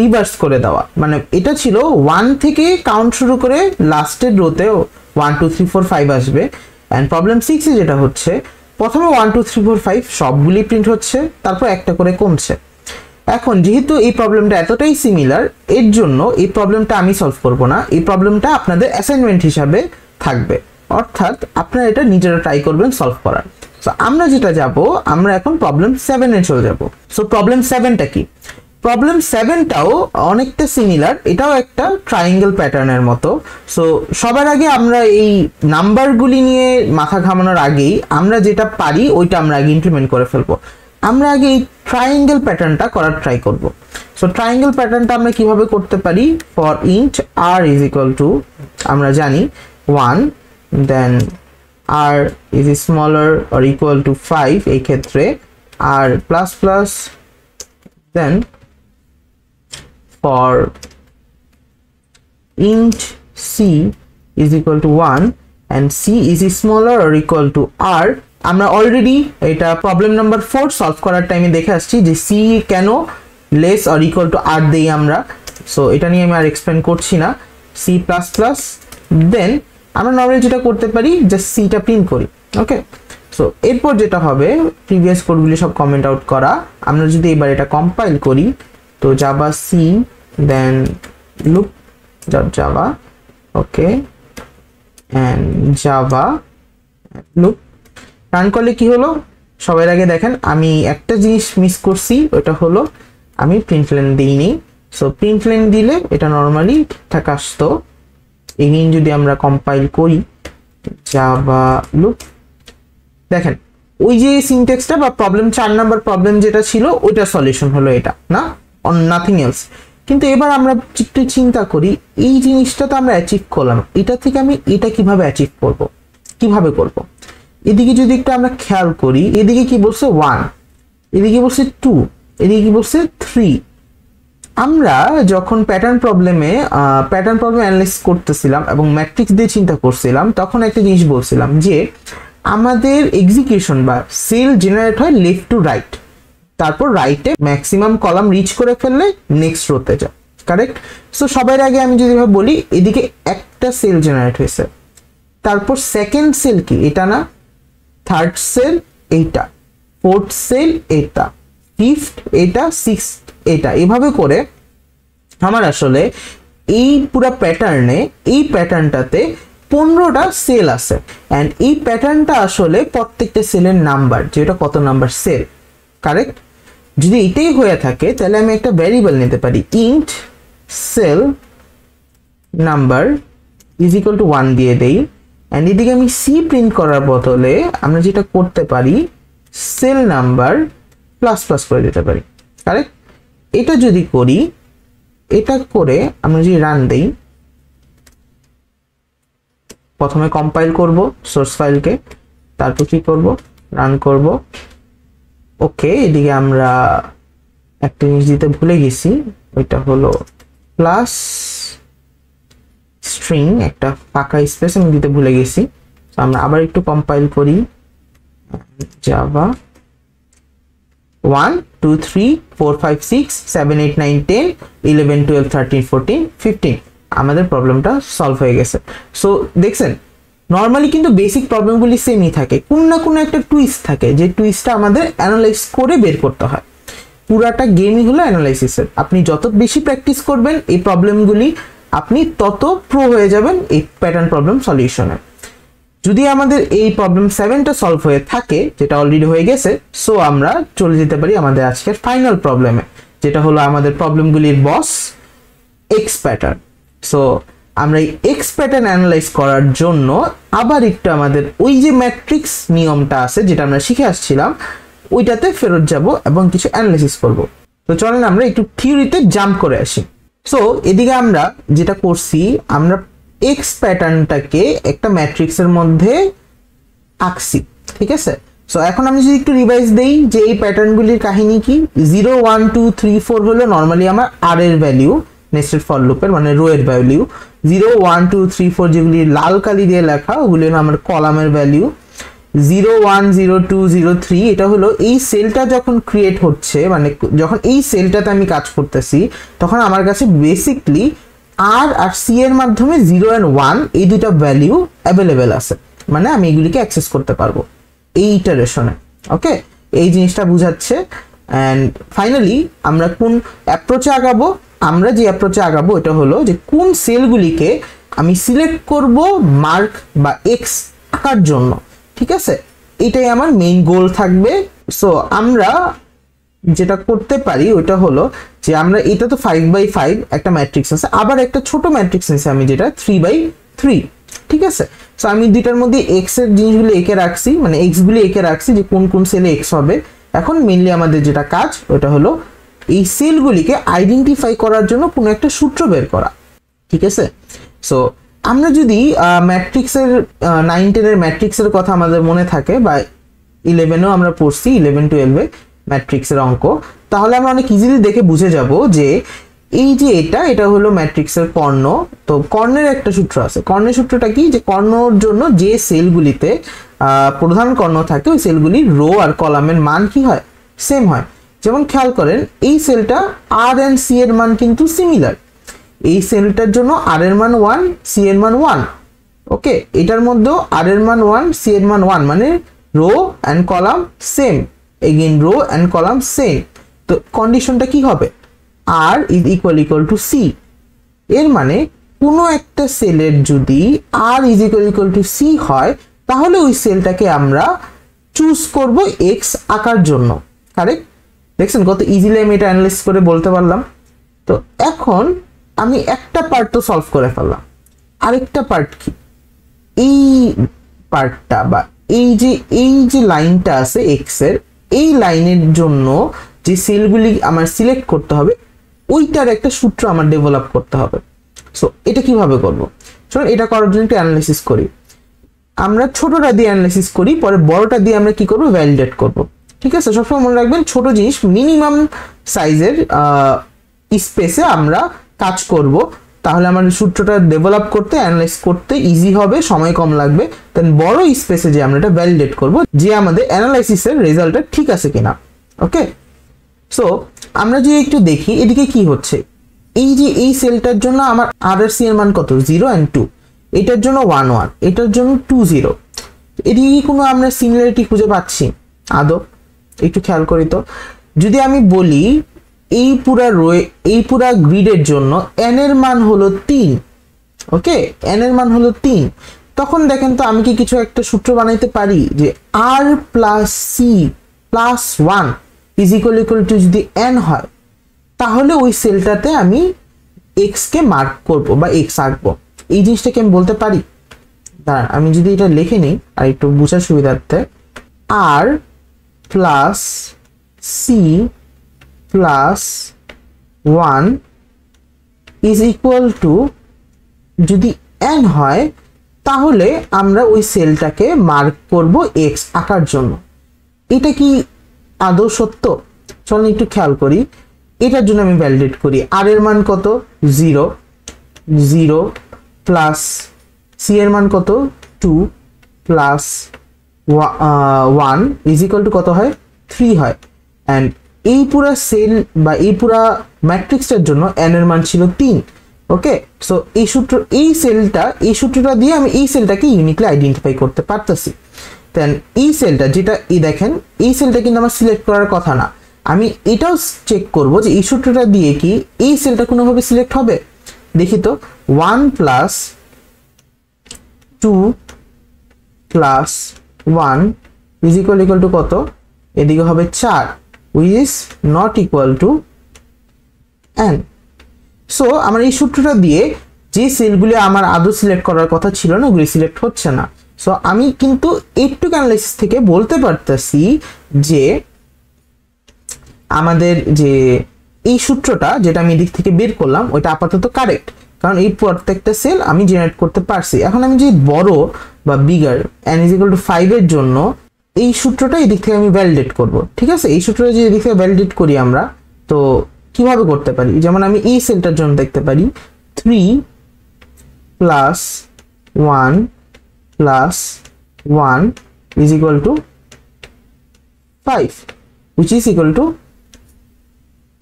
রিভার্স করে দেওয়া। মানে এটা ছিল 1 থেকে কাউন্ট শুরু করে লাস্টের রোতে 1 2 3 4 5 আসবে, এন্ড প্রবলেম 6 এ যেটা হচ্ছে প্রথমে 1 2 3 4 5 সবগুলি প্রিন্ট হচ্ছে, তারপর একটা করে কমছে। এখন যেহেতু এই প্রবলেমটা এতটাই সিমিলার, এর জন্য এই প্রবলেমটা আমি সলভ করব না, এই প্রবলেমটা আপনাদের অ্যাসাইনমেন্ট হিসাবে থাকবে, অর্থাৎ আপনারা এটা নিজেরা ট্রাই করবেন সলভ করার। সো আমরা যেটা যাব, আমরা এখন প্রবলেম 7 এ চলে যাব। সো প্রবলেম 7টা কি, প্রবলেম 7টাও অনেকটা সিমিলার, এটাও একটা ট্রায়াঙ্গেল প্যাটার্নের মতো। সো সবার আগে আমরা এই নাম্বারগুলি নিয়ে মাথা ঘামানোর আগেই আমরা যেটা পারি ওইটা আমরা আগে ইমপ্লিমেন্ট করে ফেলবো। আমরা আগে এই ট্রায়াঙ্গেল প্যাটার্নটা করার ট্রাই করব। সো ট্রায়াঙ্গেল প্যাটার্নটা আমরা কিভাবে করতে পারি, for int r is equal to আমরা জানি 1, then r is smaller or equal to 5, এই ক্ষেত্রে r plus plus, then for int c is equal to 1 and c is smaller or equal to r, আমরা already এটা problem number 4 solve করার টাইমে দেখে আসছি যে c কেন less or equal two r দেই আমরা। সো এটা নিয়ে আমি আর এক্সপ্লেন করছি না, c প্লাস প্লাস, দেন আমরা নরমালি যেটা করতে পারি জাস্ট c টা প্রিন্ট করি। ওকে, সো এরপর যেটা হবে প্রিভিয়াস কোডগুলি সব কমেন্ট আউট করা। আমরা যদি এবার এটা কম্পাইল করি, তো javac then loop dot java, okay, and Java loop run করলে কি হলো, সবার আগে দেখেন আমি একটা জিনিস মিস করছি, ওটা হলো আমি প্রিন্ট লাইন দিইনি। সো প্রিন্ট লাইন দিলে এটা নরমালি ঠিকঠাক আসতো। এগেইন যদি আমরা কম্পাইল করি জাভা লুপ, দেখেন ওই যে সিনট্যাক্সটা বা প্রবলেম 4 নাম্বার প্রবলেম যেটা ছিল ওইটা সলিউশন হলো, এটা না, অন নাথিং এলস। কিন্তু এবার আমরা একটু চিন্তা করি, এই জিনিসটা তো আমরা অ্যাচিভ করলাম, এটা থেকে আমি এটা কিভাবে অ্যাচিভ করব, কিভাবে করব। এদিকে যদি একটু আমরা খেয়াল করি, এদিকে কি বলছে 1, এদিকে বলছে 2, এদিকে কি বলছে 3। আমরা যখন প্যাটার্ন প্রবলেম অ্যানালাইসিস করতেছিলাম এবং ম্যাট্রিক্স দিয়ে চিন্তা করছিলাম, তখন একটা জিনিস বলছিলাম যে আমাদের এক্সিকিউশন বা সেল জেনারেট হয় লেফট টু রাইট, তারপর রাইটে ম্যাক্সিমাম কলাম রিচ করে ফেললে নেক্সট রোতে যায়, কারেক্ট। সো সবার আগে আমি যদি বলি এদিকে একটা সেল জেনারেট হয়েছে, তারপর সেকেন্ড সেল কি এটা না, থার্ড সেল এইটা, ফোর্থ সেল এটা, ফিফথ এটা, সিক্সথ এটা, এভাবে করে আমার আসলে এই পুরো প্যাটার্নে, এই প্যাটার্নটাতে 15টা সেল আছে, এন্ড এই প্যাটার্নটা আসলে প্রত্যেকটা সেলের নাম্বার, যেটা কত নাম্বার সেল, কারেক্ট। যদি এটাই হয়ে থাকে তাহলে আমি একটা ভ্যারিয়েবল নিতে পারি, int cell number is equal to 1 দিয়ে দেই, এন্ড এদিকে আমি সি প্রিন্ট করার বদলে আমরা যেটা করতে পারি সেল নাম্বার প্লাস প্লাস করে দিতে পারি, কারেক্ট। এটা যদি করি এটা করে আমরা যদি রান দেই, প্রথমে কম্পাইল করব সোর্স ফাইলকে, তারপর কি করব রান করব। ওকে, এদিকে আমরা একটা জিনিস দিতে ভুলে গেছি, ওইটা হলো প্লাস স্ট্রিং, একটা ফাঁকা স্পেস আমি দিতে ভুলে গেছি। তো আমরা আবার একটু কম্পাইল করি, জাভা 1 2 3 4 5 6 7 8 9 10 11 12 13 14 15 আমাদের প্রবলেমটা সলভ হয়ে গেছে। সো দেখছেন, নর্মালি কিন্তু বেসিক প্রবলেমগুলি সেমই থাকে, কোন না কোনো একটা টুইস্ট থাকে, যে টুইস্টটা আমাদের অ্যানালাইজ করে বের করতে হয়। পুরাটা গেমই হলো অ্যানালাইসিসের। আপনি যত বেশি প্র্যাকটিস করবেন এই প্রবলেমগুলি, আপনি তত প্রো হয়ে যাবেন এই প্যাটার্ন প্রবলেম সলিউশনে। যদি আমাদের এই প্রবলেম 7টা সলভ হয়ে থাকে, যেটা অলরেডি হয়ে গেছে, সো আমরা চলে যেতে পারি আমাদের আজকের ফাইনাল প্রবলেমে, যেটা হলো আমাদের প্রবলেমগুলির বস এক্স প্যাটার্ন। সো আমরা এই এক্স প্যাটার্ন অ্যানালাইজ করার জন্য আবার একটু আমাদের ওই যে ম্যাট্রিক্স নিয়মটা আছে যেটা আমরা শিখে আসছিলাম, ওইটাতে ফেরত যাব এবং কিছু অ্যানালাইসিস করব। তো চলেন আমরা একটু থিওরিতে জাম্প করে আসি। সো এদিকে আমরা যেটা করছি, আমরা এক্স প্যাটার্নটাকে একটা ম্যাট্রিক্সের মধ্যে আঁকছি, ঠিক আছে। সো এখন আমি যদি একটু রিভাইজ দেই যে এই প্যাটার্নগুলির কাহিনী কি, 0 1 2 3 4 হলো নর্মালি আমার আর এর ভ্যালু, নেস্টেড ফর লুপের মানে রো এর ভ্যালু। 0 1 2 3 4 যেগুলি লাল কালি দিয়ে লেখা, ওগুলি হলো আমার কলামের ভ্যালু। 0 1 0 2 0 3 এটা হলো এই সেলটা যখন ক্রিয়েট হচ্ছে, মানে যখন এই সেলটাতে আমি কাজ করতেছি, তখন আমার কাছে বেসিকলি আর সি এর মাধ্যমে 0 and 1 এই দুটো ভ্যালু অ্যাভেলেবেল আছে, মানে আমি এগুলিকে অ্যাক্সেস করতে পারবো এই ইটারেশনে। ওকে, এই জিনিসটা বুঝাচ্ছে। অ্যান্ড ফাইনালি আমরা কোন অ্যাপ্রোচে আগাবো, আমরা যে অ্যাপ্রোচে আগাবো এটা হলো যে কোন সেলগুলিকে আমি সিলেক্ট করব মার্ক বা এক্স আঁকার জন্য, ঠিক আছে। এটাই আমার মেইন গোল থাকবে। সো আমরা যেটা করতে পারি ওইটা হলো যে আমরা, এটা তো 5x5 একটা ম্যাট্রিক্স আছে, আবার একটা ছোট ম্যাট্রিক্স আছে আমি যেটা 3x3, ঠিক আছে। সো আমি দুইটার মধ্যে এক্স এর জিনিসগুলো এঁকে রাখছি, মানে এক্স গুলি এঁকে রাখছি যে কোন কোন সেলে এক্স হবে। এখন মেইনলি আমাদের যেটা কাজ ওটা হলো এই সেলগুলিকে আইডেন্টিফাই করার জন্য কোনো একটা সূত্র বের করা, ঠিক আছে। সো আমরা যদি ম্যাট্রিক্সের 9 10 এর ম্যাট্রিক্সের কথা আমাদের মনে থাকে, বা 11এও আমরা পড়ছি, 11 12-এ ম্যাট্রিক্সের অঙ্ক, তাহলে আমরা অনেক ইজিলি দেখে বুঝে যাব যে এই যে এটা হলো ম্যাট্রিক্সের কর্ণ। তো কর্ণের একটা সূত্র আছে। কর্ণের সূত্রটা কি, যে কর্ণর জন্য যে সেলগুলিতে প্রধান কর্ণ থাকে ওই সেলগুলির রো আর কলামের মান কি হয়, সেম হয়। যেমন খেয়াল করেন এই সেলটা আর এন্ড সি এর মান কিন্তু সিমিলার। এই সেলটার জন্য আর এর মান 1, সি এর মান 1। ওকে, এটার মধ্যেও আর এর মান 1, সি এর মান 1, মানে row and column same, again row and column same. তো কন্ডিশনটা কি হবে, r is equal to c. এর মানে কোনো একটা সেলের যদি r is equal to c হয়, তাহলে ওই সেলটাকে আমরা চুজ করব এক্স আঁকার জন্য। কারেক্ট? দেখছেন কত ইজিলি আমি এটা অ্যানালাইজ করে বলতে পারলাম। তো এখন আমি একটা পার্ট তো সলভ করে ফেললাম, আরেকটা পার্ট কি, এই পার্টটা বা এই যে লাইনটা আছে এক্স এর, এই লাইনের জন্য যে সেলগুলি আমার সিলেক্ট করতে হবে ওইটার একটা সূত্র আমার ডেভেলপ করতে হবে। সো এটা কিভাবে করব, চলুন এটা করার জন্য একটা অ্যানালাইসিস করি। আমরা ছোটটা দিয়ে অ্যানালাইসিস করি, পরে বড়টা দিয়ে আমরা কি করব, ভ্যালিডেট করব, ঠিক আছে। সবসময় মনে রাখবেন ছোট জিনিস মিনিমাম সাইজের স্পেসে আমরা কাজ করব, তাহলে আমাদের সূত্রটা ডেভেলপ করতে, অ্যানালাইজ করতে ইজি হবে, সময় কম লাগবে। দেন বড় স্পেসে যে আমরা এটা ভ্যালিডেট করব যে আমাদের অ্যানালাইসিসের রেজাল্টটা ঠিক আছে কিনা। ওকে, সো আমরা যদি একটু দেখি এদিকে কি হচ্ছে, এই যে এই সেলটার জন্য আমার আর সি এর মান কত, 0 and 2, এটার জন্য 1 1, এটার জন্য 2 0। এদিকে কি কোনো আমরা সিমিলারিটি খুঁজে পাচ্ছি আদৌ? একটু খেয়াল করি তো। যদি আমি বলি এই পুরা গ্রিডের জন্য n এর মান হলো 3, ওকে, n এর মান হলো 3, তখন দেখেন তো আমি কি কিছু একটা সূত্র বানাইতে পারি যে r plus c plus 1 is equal to যদি n হয়, তাহলে ওই সেলটাতে আমি x কে মার্ক করব বা x আঁকবো। এই জিনিসটাকে আমি বলতে পারি। দাঁড়ান আমি যদি এটা লিখে নিই আর একটু বোঝার সুবিধার্থে, r plus c plus 1 is equal to যদি n হয় তাহলে আমরা ওই সেলটাকে মার্ক করব x আঁকার জন্য। এটা কি আদৌ সত্য? চলুন একটু খেয়াল করি। এটার জন্য আমি ভ্যালিডেট করি r এর মান কত 0 0 প্লাস c এর মান কত 2 প্লাস 1 ইজ ইকুয়াল টু কত হয় 3 হয়। অ্যান্ড এই পুরা সেল বা এই পুরা ম্যাট্রিক্সটার জন্য n এর মান ছিল 3। ওকে, সো এই সূত্র এই সূত্রটা দিয়ে আমি এই সেলটাকে ইউনিকলি আইডেন্টিফাই করতে পারতেছি। দেন এই সেলটা যেটা এই দেখেন এই সেলটা কিন্তু আমার সিলেক্ট করার কথা না। আমি এটাও চেক করব যে এই সূত্রটা দিয়ে কি এই সেলটা কোনোভাবে সিলেক্ট হবে। দেখি তো 1 plus 2 plus 1 is equal two কত? এদিকে হবে 4 which is not equal to n। So আমার এই সূত্রটা দিয়ে যে সেলগুলি আমার আদৌ সিলেক্ট করার কথা ছিল না ওগুলি সিলেক্ট হচ্ছে না। সো আমি কিন্তু একটু অ্যানালাইসিস থেকে বলতে পারতেছি যে আমাদের যে এই সূত্রটা যেটা আমি এদিক থেকে বের করলাম ওইটা আপাতত কারেক্ট, কারণ এই প্রত্যেকটা সেল আমি জেনারেট করতে পারছি। এখন আমি যে বড় বা bigger n is equal to 5 এর জন্য এই সূত্রটা এদিক থেকে আমি ভ্যালিডেট করব। ঠিক আছে, এই সূত্রটা যদি এদিক থেকে ভ্যালিডেট করি আমরা, তো কিভাবে করতে পারি? যেমন আমি এই সেলটার জন্য দেখতে পারি 3 plus 1 plus 1 is equal to 5 which is equal to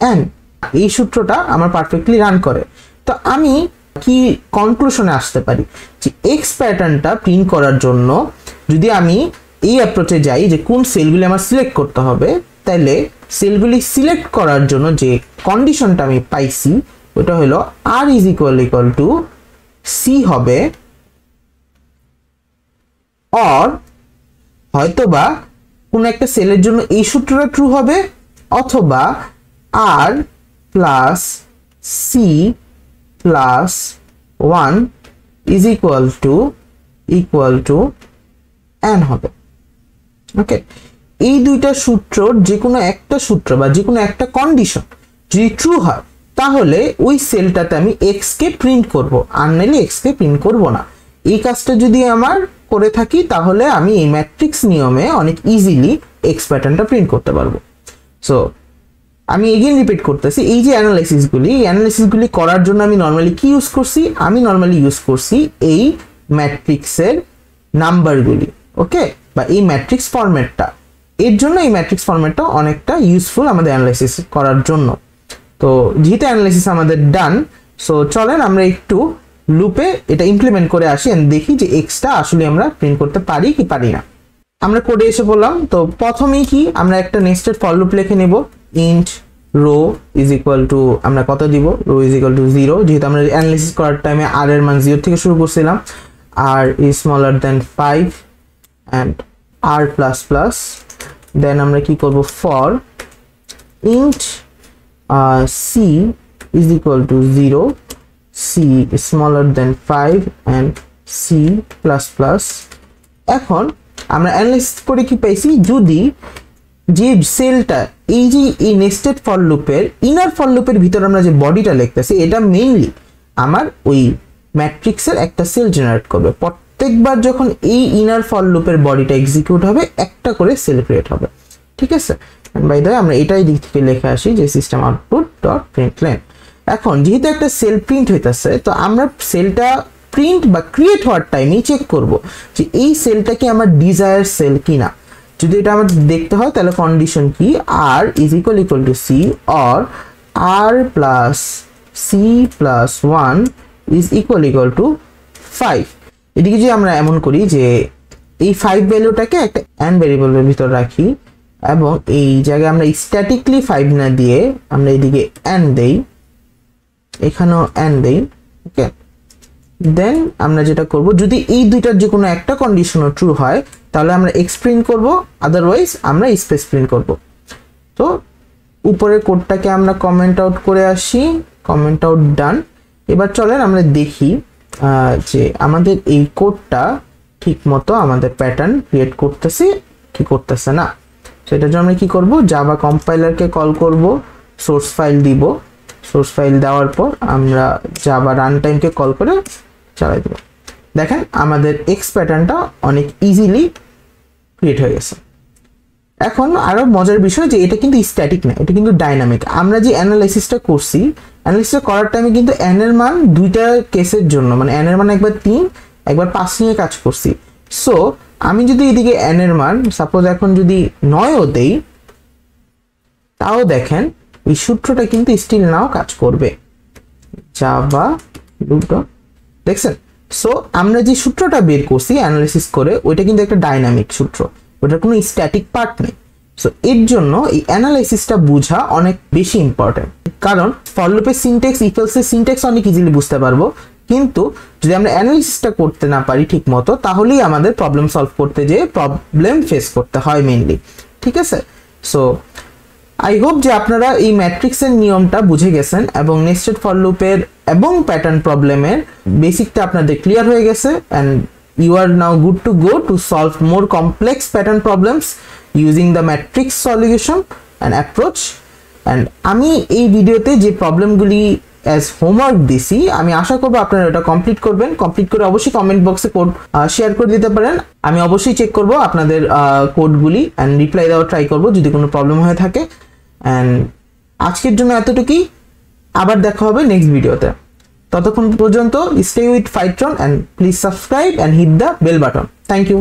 n। এই সূত্রটা আমার পারফেক্টলি রান করে। তো আমি কি কনক্লুশনে আসতে পারি যে এক্স প্যাটার্নটা প্রিন্ট করার জন্য যদি আমি এই অ্যাপ্রোচে যাই যে কোন সেলগুলি আমার সিলেক্ট করতে হবে, তাহলে সেলগুলি সিলেক্ট করার জন্য যে কন্ডিশনটা আমি পাইছি ওটা হলো r is equal two c হবে, অর হয়তোবা কোন একটা সেলের জন্য এই সূত্রটা ট্রু হবে, অথবা r plus c plus 1 is equal two n হবে। ওকে, এই দুইটা সূত্রর যে কোনো একটা সূত্র বা যে কোনো একটা কন্ডিশন যদি ট্রু হয় তাহলে ওই সেলটাতে আমি x কে প্রিন্ট করব, আর নাইলে x কে প্রিন্ট করব না। এই কাজটা যদি আমার করে থাকি তাহলে আমি এই ম্যাট্রিক্স নিয়মে অনেক ইজিলি x প্যাটার্নটা প্রিন্ট করতে পারবো। সো আমি এগেইন রিপিট করতেছি, এই যে অ্যানালাইসিসগুলি করার জন্য আমি নর্মালি কি ইউজ করছি? আমি নর্মালি ইউজ করছি এই ম্যাট্রিক্সের নাম্বারগুলি। ওকে, বা এই ম্যাট্রিক্স ফরম্যাটটা, এর জন্য এই ম্যাট্রিক্স ফরম্যাটটা অনেকটা ইউজফুল আমাদের অ্যানালাইসিস করার জন্য। তো যেহেতু অ্যানালাইসিস আমাদের ডান, সো চলেন আমরা একটু লুপে এটা ইমপ্লিমেন্ট করে আসি এন্ড দেখি যে এক্সটা আসলে আমরা প্রিন্ট করতে পারি কি পারি না। আমরা কোডে এসে পড়লাম। তো প্রথমেই কি আমরা একটা নেস্টেড ফর লুপ লিখে নেব। Int row is equal to আমরা কত দিব? রো ইজ ইকুয়াল টু 0, যেহেতু আমরা অ্যানালাইসিস করার টাইমে r এর মান 0 থেকে শুরু করছিলাম। r is smaller than 5 and r plus plus, then আমরা কি করব? for int c is equal to 0, c is smaller than 5 and c plus plus। এখন আমরা অ্যানালাইসিস করে কি পাইছি? যদি যে সেলটা এই যে এই নেস্টেড ফর লুপের ইনার ফর লুপের ভিতর আমরা যে বডিটা লিখতেছি এটা মেইনলি আমার ওই ম্যাট্রিক্সের একটা সেল জেনারেট করবে। প্রত্যেকবার যখন এই ইনার ফর লুপের বডিটা এক্সিকিউট হবে একটা করে সেল ক্রিয়েট হবে। ঠিক আছে, বাই দ্য ওয়ে আমরা এটাই দিক থেকে লিখে আসি যে সিস্টেম আউটপুট ডট প্রিন্টলাইন। এখন যেহেতু একটা সেল প্রিন্ট হইতাছে, তো আমরা সেলটা প্রিন্ট বা ক্রিয়েট হওয়ার টাইমেই চেক করব যে এই সেলটা কি আমার ডিজায়ার সেল কিনা। যদি এটা আমার দেখতে হয় তাহলে কন্ডিশন কি? r is equal two c or r plus c plus 1 is equal to 5। এদিকে যদি আমরা এমন করি যে এই 5 ভ্যালুটাকে একটা n ভ্যারিয়েবলের ভিতর রাখি এবং এই জায়গায় আমরা স্ট্যাটিকলি 5 না দিয়ে আমরা এদিকে n দেই, এখানেও n দেই। ওকে, দেন আমরা যেটা করব, যদি এই দুইটার যে কোনো একটা কন্ডিশনও ট্রু হয় তাহলে আমরা x প্রিন্ট করব, আদারওয়াইজ আমরা স্পেস প্রিন্ট করব। তো উপরের কোডটাকে আমরা কমেন্ট আউট করে আসি, কমেন্ট আউট ডান। এবার চলেন আমরা দেখি যে আমাদের এই কোডটা ঠিকমতো আমাদের প্যাটার্ন ক্রিয়েট করতেছে কি করতেছে না। সেটার জন্য আমরা কি করব? জাভা কম্পাইলারকে কল করব, সোর্স ফাইল দিব, সোর্স ফাইল দেওয়ার পর আমরা জাভা রান টাইমকে কল করে চালাই দেব। দেখেন আমাদের এক্স প্যাটার্নটা অনেক ইজিলি ক্রিয়েট হয়ে গেছে। এখন আরো মজার বিষয় যে এটা কিন্তু স্ট্যাটিক না, এটা কিন্তু ডাইনামিক। আমরা যে অ্যানালাইসিসটা করছি, অ্যানালাইসিসটা করার টাইমে কিন্তু n এর মান দুইটা কেসের জন্য, মানে n এর মান একবার 3 একবার 5 নিয়ে কাজ করছি। সো আমি যদি এদিকে n এর মান সাপোজ এখন যদি 9ও দেই, তাও দেখেন এই সূত্রটা কিন্তু স্টিল নাও কাজ করবে। জাভা লুপ দেখছেন। সো আমরা যে সূত্রটা বের করছি অ্যানালাইসিস করে, ওইটা কিন্তু একটা ডাইনামিক সূত্র, ওটার কোনো স্ট্যাটিক পার্ট নেই। সো এর জন্য এই অ্যানালাইসিসটা বোঝা অনেক বেশি ইম্পর্টেন্ট, কারণ ফর লুপের সিনট্যাক্স, ইফ এলসের সিনট্যাক্স অনেক ইজিলি বুঝতে পারবো, কিন্তু যদি আমরা অ্যানালাইসিসটা করতে না পারি ঠিক মতো, তাহলেই আমাদের প্রবলেম সলভ করতে যেয়ে প্রবলেম ফেস করতে হয় মেইনলি। ঠিক আছে। সো আই হোপ যে আপনারা এই ম্যাট্রিক্সের নিয়মটা বুঝে গেছেন এবং নেস্টেড ফর লুপের এবং প্যাটার্ন প্রবলেমের বেসিকটা আপনাদের ক্লিয়ার হয়ে গেছে, and you are now good to go to solve more complex pattern problems using the matrix solution and approach. And আমি এই ভিডিওতে যে প্রবলেমগুলি অ্যাজ হোমওয়ার্ক দিছি, আমি আশা করব আপনারা এটা কমপ্লিট করবেন। কমপ্লিট করে অবশ্যই কমেন্ট বক্সে কোড শেয়ার করে দিতে পারেন। আমি অবশ্যই চেক করব আপনাদের কোডগুলি অ্যান্ড রিপ্লাই দেওয়ার ট্রাই করব যদি কোনো প্রবলেম হয়ে থাকে। অ্যান্ড আজকের জন্য এতটুকুই, আবার দেখা হবে নেক্সট ভিডিওতে। ততক্ষণ পর্যন্ত stay with Fightron and please subscribe and hit the bell button. Thank you.